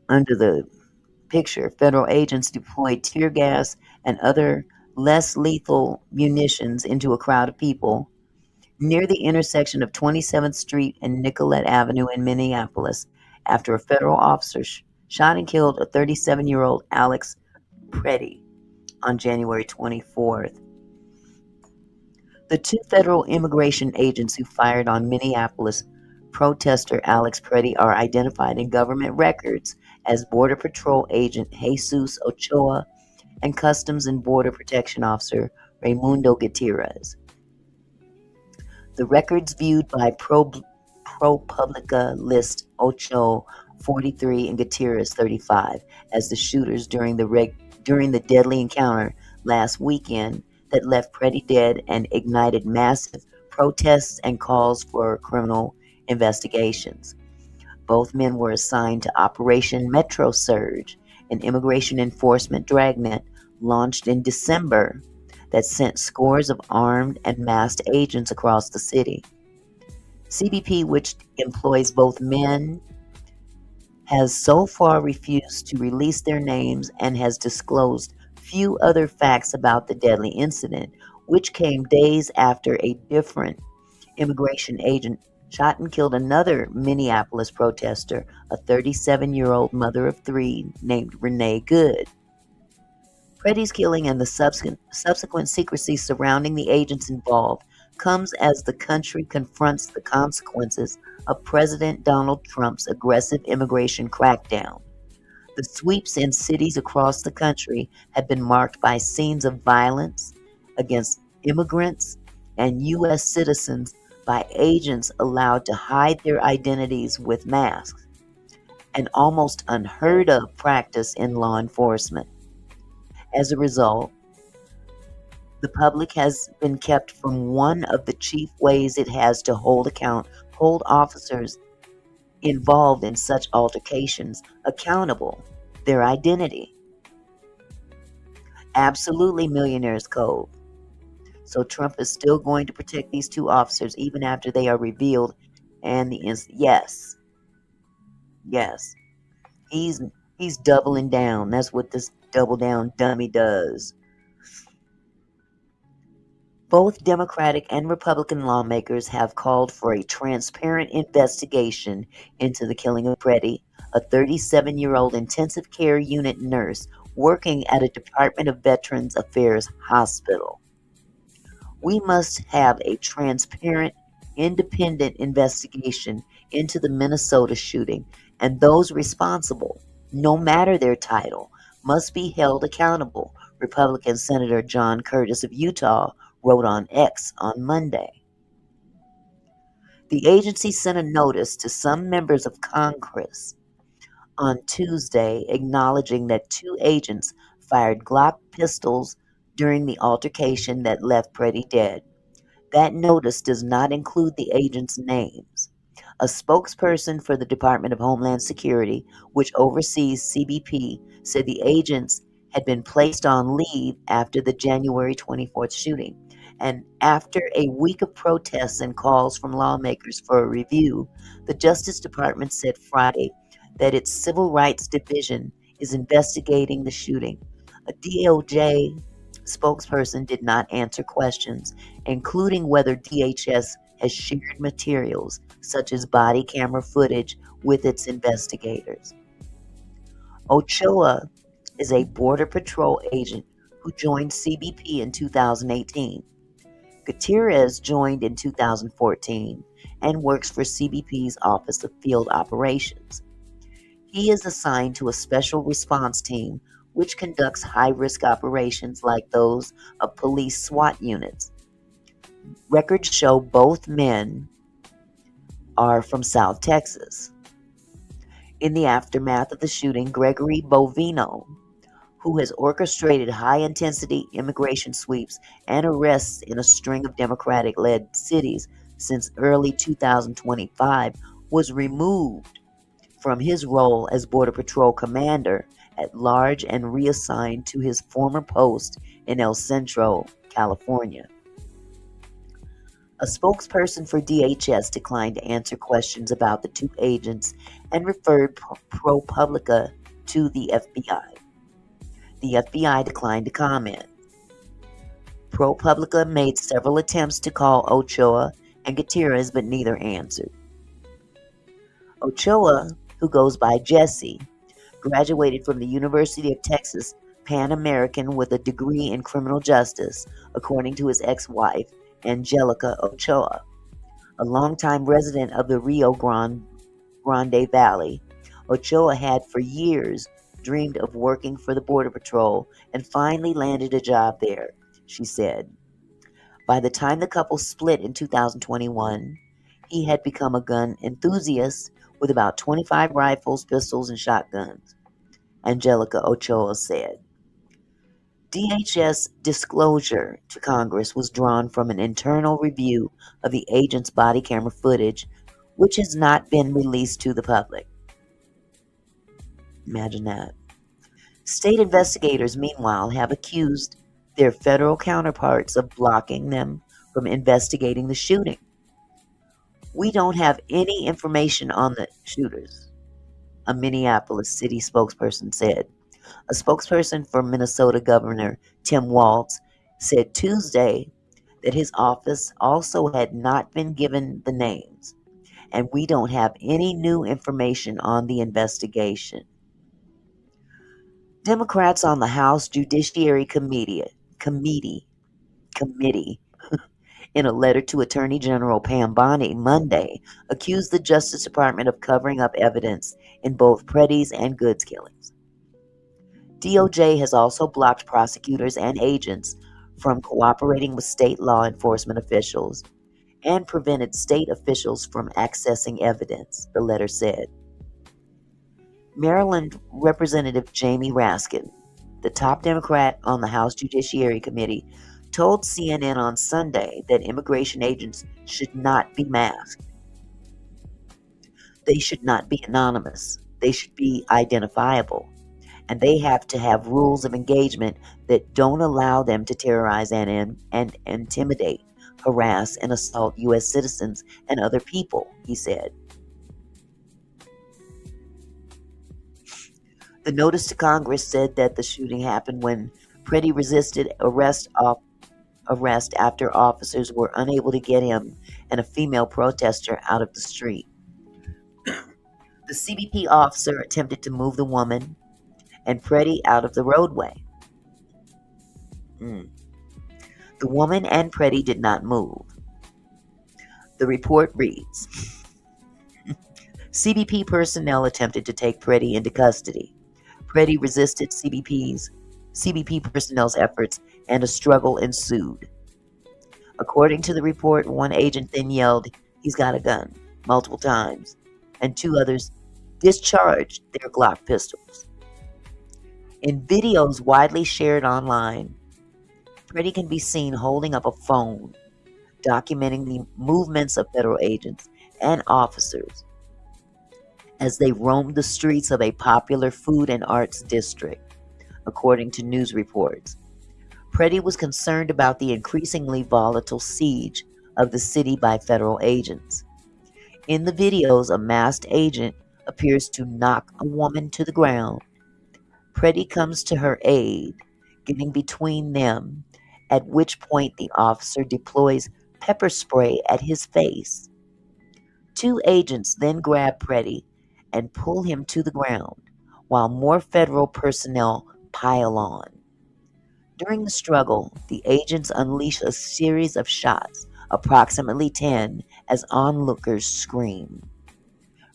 under the picture, federal agents deployed tear gas and other less lethal munitions into a crowd of people near the intersection of 27th Street and Nicollet Avenue in Minneapolis after a federal officer shot and killed a 37-year-old Alex Pretti on January 24th. The 2 federal immigration agents who fired on Minneapolis protester Alex Pretti are identified in government records as Border Patrol agent Jesus Ochoa and Customs and Border Protection Officer Raimundo Gutierrez. The records viewed by ProPublica list Ochoa, 43, and Gutierrez, 35, as the shooters during the deadly encounter last weekend that left Pretti dead and ignited massive protests and calls for criminal investigations. Both men were assigned to Operation Metro Surge, an immigration enforcement dragnet launched in December that sent scores of armed and masked agents across the city. CBP, which employs both men, has so far refused to release their names and has disclosed few other facts about the deadly incident, which came days after a different immigration agent shot and killed another Minneapolis protester, a 37-year-old mother of 3 named Renee Good. Pretti's killing and the subsequent secrecy surrounding the agents involved comes as the country confronts the consequences of President Donald Trump's aggressive immigration crackdown. The sweeps in cities across the country have been marked by scenes of violence against immigrants and U.S. citizens by agents allowed to hide their identities with masks, an almost unheard of practice in law enforcement. As a result, the public has been kept from one of the chief ways it has to hold officers involved in such altercations accountable: their identity. Absolutely Millionaire's Code. So Trump is still going to protect these 2 officers even after they are revealed, and yes, he's doubling down. That's what this double down dummy does. Both Democratic and Republican lawmakers have called for a transparent investigation into the killing of Pretti, a 37-year-old intensive care unit nurse working at a Department of Veterans Affairs hospital. We must have a transparent, independent investigation into the Minnesota shooting, and those responsible, no matter their title, must be held accountable, Republican Senator John Curtis of Utah wrote on X on Monday. The agency sent a notice to some members of Congress on Tuesday acknowledging that 2 agents fired Glock pistols during the altercation that left Pretti dead. That notice does not include the agents' names. A spokesperson for the Department of Homeland Security, which oversees CBP, said the agents had been placed on leave after the January 24th shooting. And after a week of protests and calls from lawmakers for a review, the Justice Department said Friday that its Civil Rights Division is investigating the shooting. A DOJ spokesperson did not answer questions, including whether DHS has shared materials such as body camera footage with its investigators. Ochoa is a Border Patrol agent who joined CBP in 2018. Gutierrez joined in 2014 and works for CBP's Office of Field Operations. He is assigned to a special response team which conducts high-risk operations like those of police SWAT units. Records show both men are from South Texas. In the aftermath of the shooting, Gregory Bovino, who has orchestrated high-intensity immigration sweeps and arrests in a string of Democratic-led cities since early 2025, was removed from his role as Border Patrol commander at large and reassigned to his former post in El Centro, California. A spokesperson for DHS declined to answer questions about the 2 agents and referred ProPublica to the FBI. The FBI declined to comment. ProPublica made several attempts to call Ochoa and Gutierrez, but neither answered. Ochoa, who goes by Jesse, graduated from the University of Texas Pan American with a degree in criminal justice, according to his ex-wife, Angelica Ochoa. A longtime resident of the Rio Grande Valley, Ochoa had for years dreamed of working for the Border Patrol and finally landed a job there, she said. By the time the couple split in 2021, he had become a gun enthusiast with about 25 rifles, pistols, and shotguns, Angelica Ochoa said. DHS disclosure to Congress was drawn from an internal review of the agent's body camera footage, which has not been released to the public. Imagine that. State investigators, meanwhile, have accused their federal counterparts of blocking them from investigating the shooting. We don't have any information on the shooters, a Minneapolis city spokesperson said. A spokesperson for Minnesota Governor Tim Walz said Tuesday that his office also had not been given the names, and we don't have any new information on the investigation. Democrats on the House Judiciary Committee in a letter to Attorney General Pam Bondi Monday accused the Justice Department of covering up evidence in both Pretti's and Goods killings. DOJ has also blocked prosecutors and agents from cooperating with state law enforcement officials and prevented state officials from accessing evidence, the letter said. Maryland Representative Jamie Raskin, the top Democrat on the House Judiciary Committee, told CNN on Sunday that immigration agents should not be masked. They should not be anonymous. They should be identifiable. And they have to have rules of engagement that don't allow them to terrorize and intimidate, harass, and assault U.S. citizens and other people, he said. The notice to Congress said that the shooting happened when Pretti resisted arrest off arrest after officers were unable to get him and a female protester out of the street. The CBP officer attempted to move the woman and Pretti out of the roadway. The woman and Pretti did not move. The report reads, CBP personnel attempted to take Pretti into custody. Pretti resisted CBP personnel's efforts and a struggle ensued. According to the report, one agent then yelled, "He's got a gun," multiple times, and two others discharged their Glock pistols. In videos widely shared online, Pretti can be seen holding up a phone, documenting the movements of federal agents and officers as they roamed the streets of a popular food and arts district, according to news reports. Pretti was concerned about the increasingly volatile siege of the city by federal agents. In the videos, a masked agent appears to knock a woman to the ground. Pretti comes to her aid, getting between them, at which point the officer deploys pepper spray at his face. Two agents then grab Pretti and pull him to the ground, while more federal personnel pile on. During the struggle, the agents unleash a series of shots, approximately 10, as onlookers scream.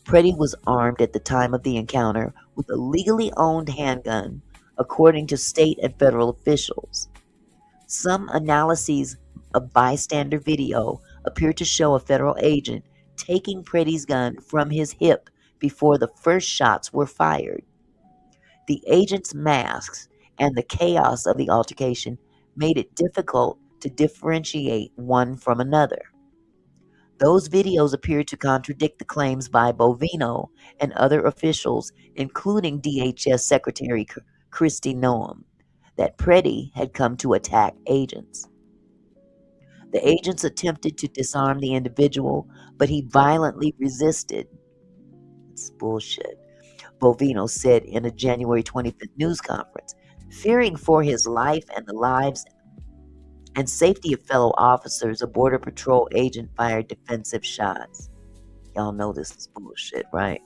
Pretti was armed at the time of the encounter with a legally owned handgun, according to state and federal officials. Some analyses of bystander video appear to show a federal agent taking Pretti's gun from his hip before the first shots were fired. The agent's masks and the chaos of the altercation made it difficult to differentiate one from another. Those videos appear to contradict the claims by Bovino and other officials, including DHS Secretary Kristi Noem, that Pretti had come to attack agents. The agents attempted to disarm the individual, but he violently resisted. It's bullshit, Bovino said in a January 25th news conference. Fearing for his life and the lives and safety of fellow officers, a Border Patrol agent fired defensive shots. Y'all know this is bullshit, right?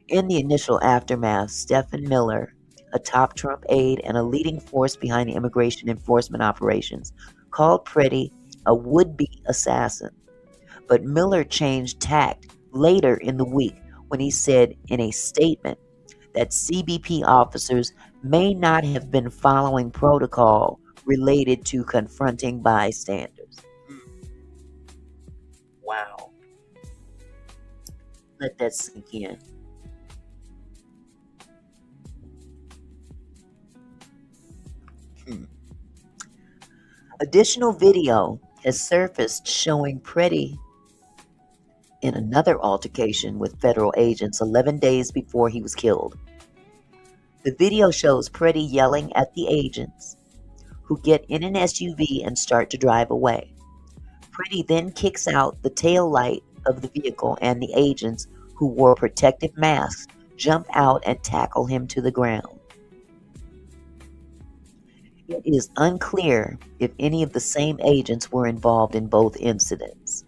In the initial aftermath, Stephen Miller, a top Trump aide and a leading force behind the immigration enforcement operations, called Pretti a would-be assassin. But Miller changed tact later in the week when he said in a statement that CBP officers may not have been following protocol related to confronting bystanders. Wow. Let that sink in. Additional video has surfaced showing Pretti in another altercation with federal agents 11 days before he was killed. The video shows Pretti yelling at the agents, who get in an SUV and start to drive away. Pretti then kicks out the tail light of the vehicle, and the agents, who wore protective masks, jump out and tackle him to the ground. It is unclear if any of the same agents were involved in both incidents.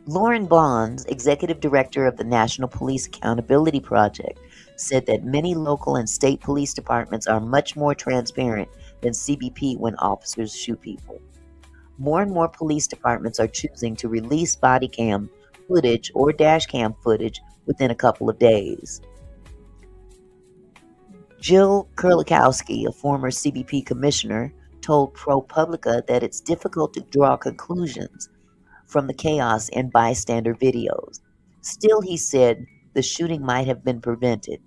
Lauren Bonds, executive director of the National Police Accountability Project, said that many local and state police departments are much more transparent than CBP when officers shoot people. More and more police departments are choosing to release body cam footage or dash cam footage within a couple of days. Jill Kerlikowski, a former CBP commissioner, told ProPublica that it's difficult to draw conclusions from the chaos in bystander videos. Still, he said, the shooting might have been prevented.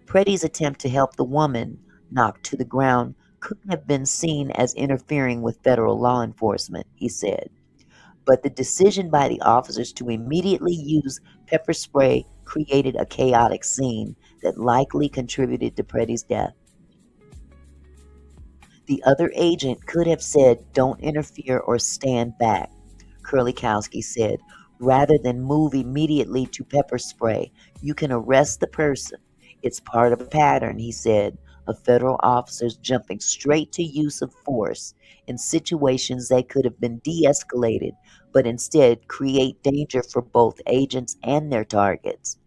Pretti's attempt to help the woman knocked to the ground couldn't have been seen as interfering with federal law enforcement, he said. But the decision by the officers to immediately use pepper spray created a chaotic scene that likely contributed to Pretti's death. The other agent could have said, "Don't interfere or stand back," Kerlikowski said. Rather than move immediately to pepper spray, you can arrest the person. It's part of a pattern, he said, of federal officers jumping straight to use of force in situations that could have been de-escalated, but instead create danger for both agents and their targets.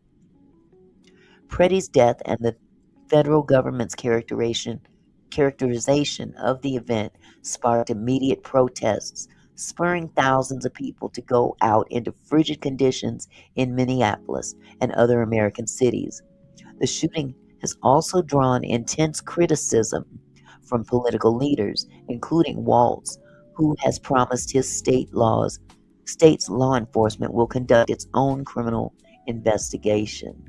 Pretti's death and the federal government's characterization of the event sparked immediate protests, spurring thousands of people to go out into frigid conditions in Minneapolis and other American cities. The shooting has also drawn intense criticism from political leaders, including Walz, who has promised his state's law enforcement will conduct its own criminal investigation.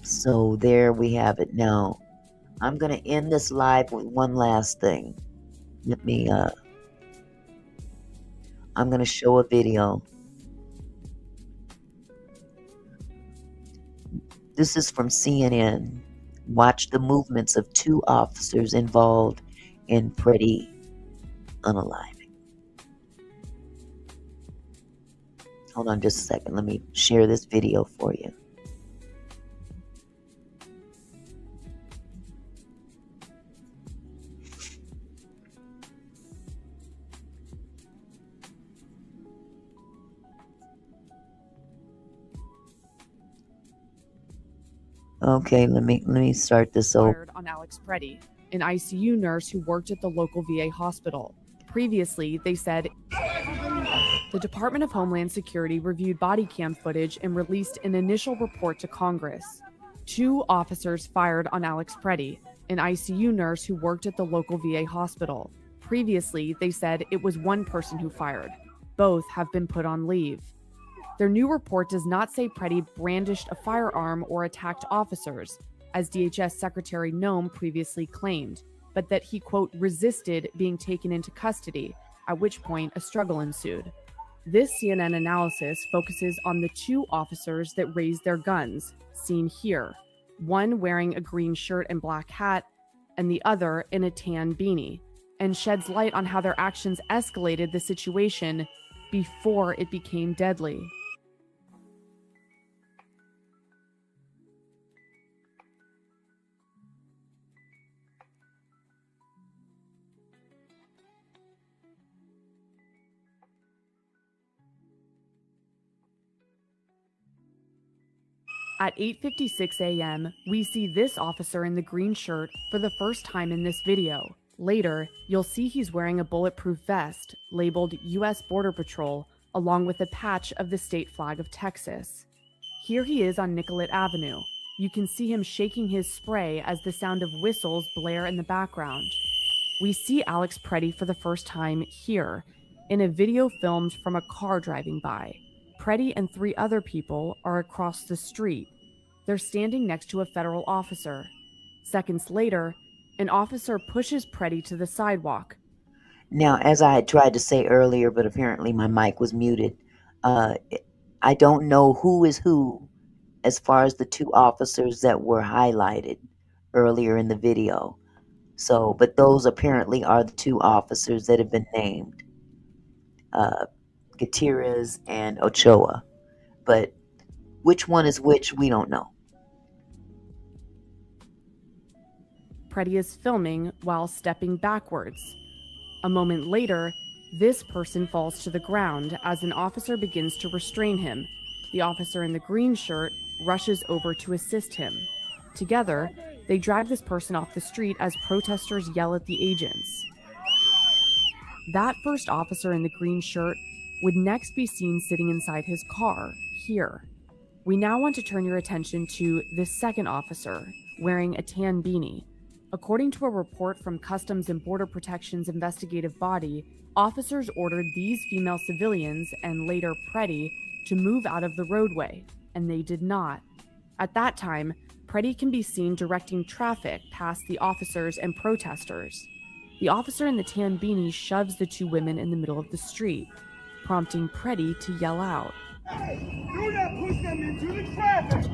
So there we have it. Now, I'm going to end this live with one last thing. I'm going to show a video. This is from CNN. Watch the movements of 2 officers involved in Pretti unaliving. Hold on just a second. Let me share this video for you. Okay, let me start this over. On Alex Pretti, an ICU nurse who worked at the local VA hospital. Previously, they said the Department of Homeland Security reviewed body cam footage and released an initial report to Congress. 2 officers fired on Alex Pretti, an ICU nurse who worked at the local VA hospital. Previously, they said it was 1 person who fired. Both have been put on leave. Their new report does not say Pretti brandished a firearm or attacked officers, as DHS Secretary Noem previously claimed, but that he, quote, resisted being taken into custody, at which point a struggle ensued. This CNN analysis focuses on the 2 officers that raised their guns, seen here, one wearing a green shirt and black hat, and the other in a tan beanie, and sheds light on how their actions escalated the situation before it became deadly. At 8:56 a.m., we see this officer in the green shirt for the first time in this video. Later, you'll see he's wearing a bulletproof vest labeled US Border Patrol, along with a patch of the state flag of Texas. Here he is on Nicollet Avenue. You can see him shaking his spray as the sound of whistles blare in the background. We see Alex Pretti for the first time here, in a video filmed from a car driving by. Pretti and 3 other people are across the street. They're standing next to a federal officer. Seconds later, an officer pushes Pretti to the sidewalk. Now, as I had tried to say earlier, but apparently my mic was muted, I don't know who is who as far as the 2 officers that were highlighted earlier in the video. So, but those apparently are the 2 officers that have been named. Gutierrez and Ochoa, but which one is which, we don't know. Pretti is filming while stepping backwards. A moment later, this person falls to the ground as an officer begins to restrain him. The officer in the green shirt rushes over to assist him. Together, they drag this person off the street as protesters yell at the agents. That first officer in the green shirt would next be seen sitting inside his car, here. We now want to turn your attention to the second officer, wearing a tan beanie. According to a report from Customs and Border Protection's investigative body, officers ordered these female civilians, and later Pretti, to move out of the roadway, and they did not. At that time, Pretti can be seen directing traffic past the officers and protesters. The officer in the tan beanie shoves the 2 women in the middle of the street, prompting Pretti to yell out. Hey, do not push them into the traffic!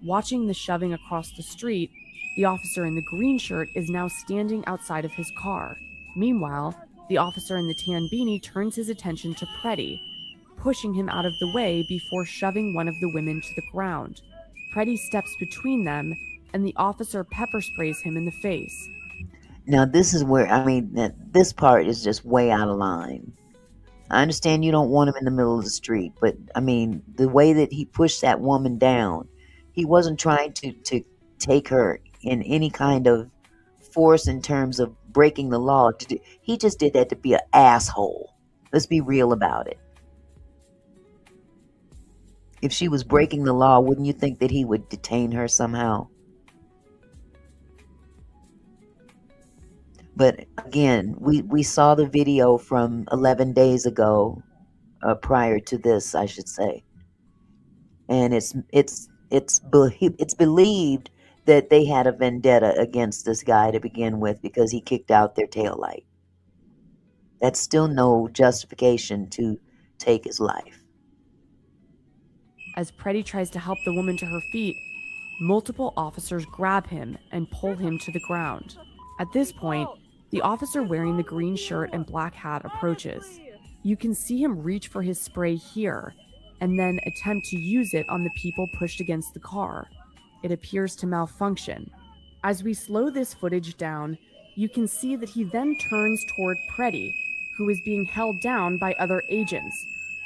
Watching the shoving across the street, the officer in the green shirt is now standing outside of his car. Meanwhile, the officer in the tan beanie turns his attention to Pretti, pushing him out of the way before shoving one of the women to the ground. Pretti steps between them, and the officer pepper sprays him in the face. Now, this is where, this part is just way out of line. I understand you don't want him in the middle of the street, but, the way that he pushed that woman down, he wasn't trying to take her in any kind of force in terms of breaking the law. He just did that to be an asshole. Let's be real about it. If she was breaking the law, wouldn't you think that he would detain her somehow? But again, we saw the video from 11 days ago, prior to this, I should say, and it's believed that they had a vendetta against this guy to begin with because he kicked out their taillight. That's still no justification to take his life. As Pretti tries to help the woman to her feet, multiple officers grab him and pull him to the ground. At this point, the officer wearing the green shirt and black hat approaches. You can see him reach for his spray here, and then attempt to use it on the people pushed against the car. It appears to malfunction. As we slow this footage down, you can see that he then turns toward Pretti, who is being held down by other agents.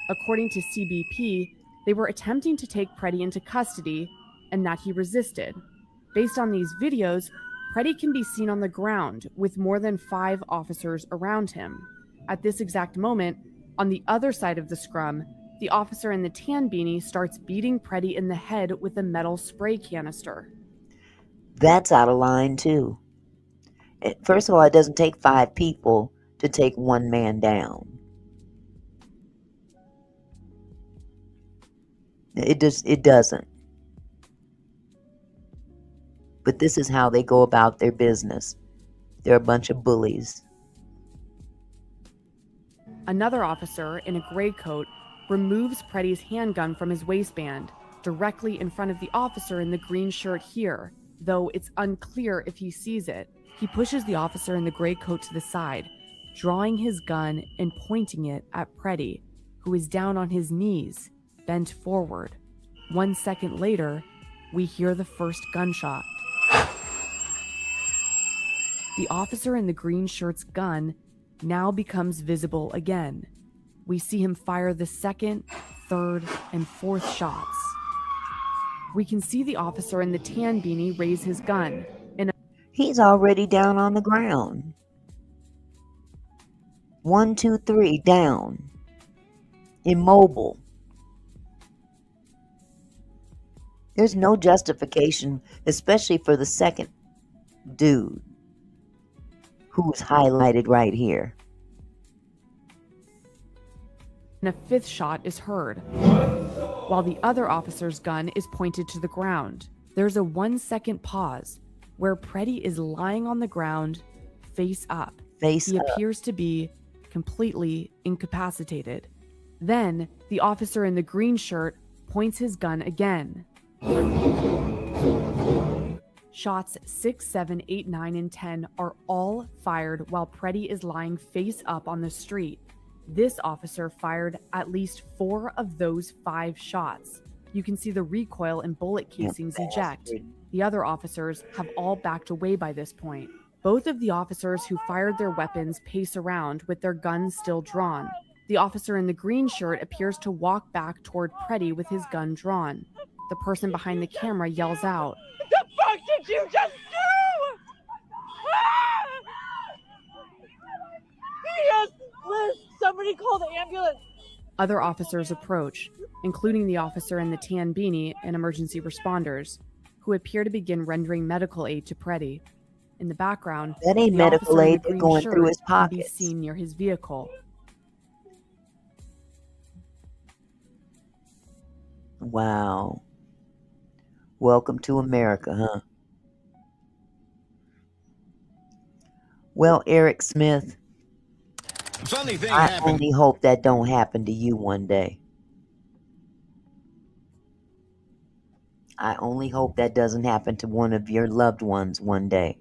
According to CBP, they were attempting to take Pretti into custody, and that he resisted. Based on these videos, Pretti can be seen on the ground with more than 5 officers around him. At this exact moment, on the other side of the scrum, the officer in the tan beanie starts beating Pretti in the head with a metal spray canister. That's out of line too. First of all, it doesn't take 5 people to take one man down. It doesn't. But this is how they go about their business. They're a bunch of bullies. Another officer in a gray coat removes Pretti's handgun from his waistband, directly in front of the officer in the green shirt here, though it's unclear if he sees it. He pushes the officer in the gray coat to the side, drawing his gun and pointing it at Pretti, who is down on his knees, bent forward. 1 second later, we hear the first gunshot. The officer in the green shirt's gun now becomes visible again. We see him fire the second, third, and fourth shots. We can see the officer in the tan beanie raise his gun. He's already down on the ground. 1, 2, 3, down. Immobile. There's no justification, especially for the second dude, who is highlighted right here. And a fifth shot is heard, while the other officer's gun is pointed to the ground. There's a 1-second pause where Pretti is lying on the ground, face up. He appears to be completely incapacitated. Then, the officer in the green shirt points his gun again. Shots 6, 7, 8, 9, and 10 are all fired while Pretti is lying face up on the street. This officer fired at least 4 of those 5 shots. You can see the recoil and bullet casings eject. The other officers have all backed away by this point. Both of the officers who fired their weapons pace around with their guns still drawn. The officer in the green shirt appears to walk back toward Pretti with his gun drawn. The person behind the camera yells out, "The fuck did you just do?" Yes, Liz, somebody call the ambulance. Other officers approach, including the officer in the tan beanie and emergency responders, who appear to begin rendering medical aid to Pretti. In the background, that ain't medical aid. They're going through his pockets. Can be seen near his vehicle. Wow. Welcome to America, huh? Well, Eric Smith, I only hope that don't happen to you one day. I only hope that doesn't happen to one of your loved ones one day.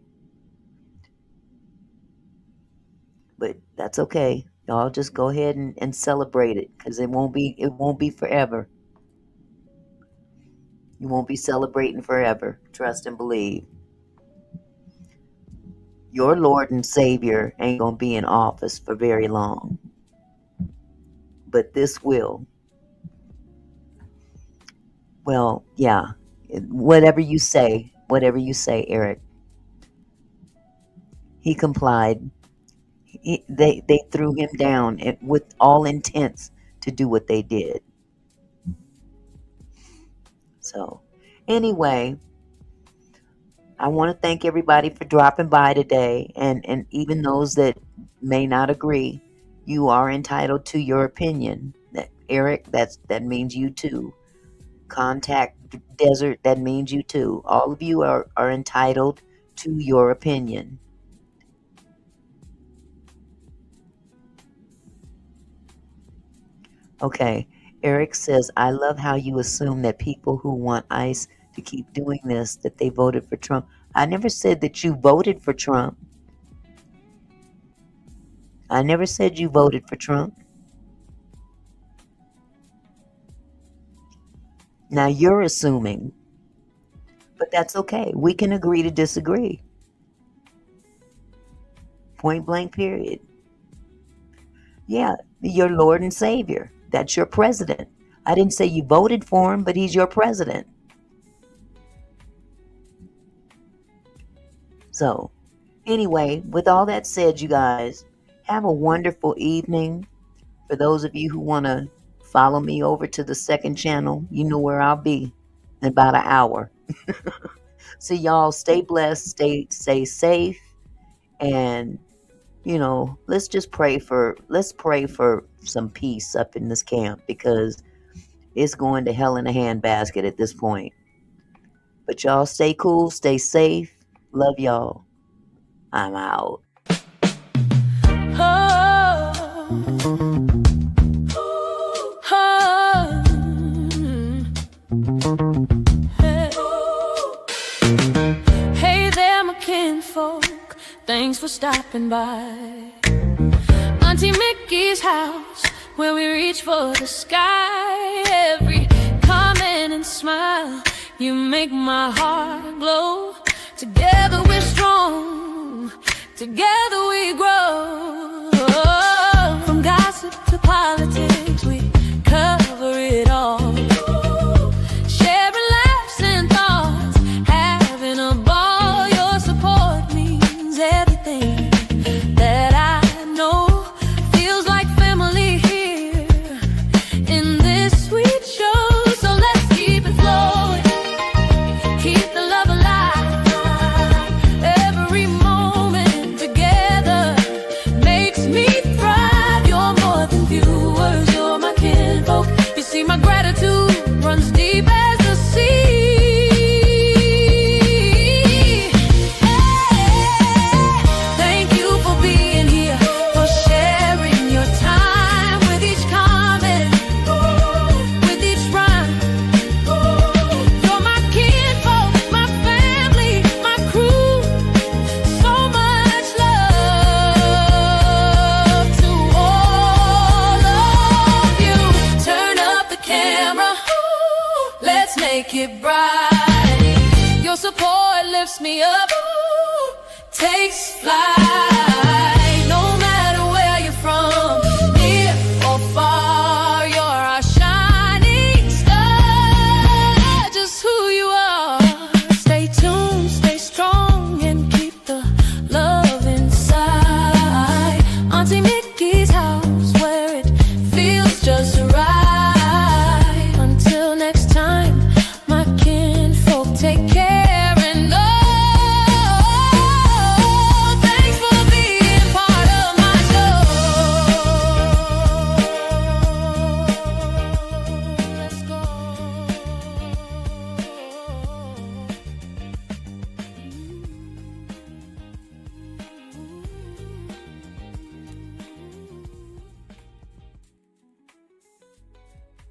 But that's okay. Y'all just go ahead and celebrate it, because it won't be forever. You won't be celebrating forever. Trust and believe. Your Lord and Savior ain't going to be in office for very long. But this will. Well, yeah. Whatever you say, Eric. He complied. They threw him down with all intents to do what they did. So, anyway, I want to thank everybody for dropping by today, and even those that may not agree, you are entitled to your opinion. Eric, that means you too. Contact Desert, that means you too. All of you are entitled to your opinion. Okay, Eric says, I love how you assume that people who want ICE to keep doing this, that they voted for Trump. I never said that you voted for Trump. I never said you voted for Trump. Now you're assuming, but that's okay. We can agree to disagree. Point blank, period. Yeah, your Lord and Savior. That's your president. I didn't say you voted for him, but he's your president. So, anyway, with all that said, you guys, have a wonderful evening. For those of you who want to follow me over to the second channel, you know where I'll be in about an hour. So y'all stay blessed, stay safe, and let's pray for some peace up in this camp, because it's going to hell in a handbasket at this point. But y'all stay cool, stay safe. Love y'all. I'm out. Hey there, my kinfolk. Thanks for stopping by. Auntie Mickey's house, where we reach for the sky. Every comment and smile, you make my heart glow. Together we're strong, together we grow. From gossip to politics, we cover it all. Sharing laughs and thoughts, having a ball. Your support means everything that I know. Feels like family here in this sweet show. So let's keep it flowing, keep the love alive. Every moment together makes me thrive. You're more than viewers, you're my kinfolk. You see, my gratitude runs deep as the sea. Thank you for being here, for sharing your time with each comment, with each rhyme. You're my kinfolk, my family, my crew. So much love to all of you. Turn up the camera, let's make it bright. Your support lifts me up, takes flight.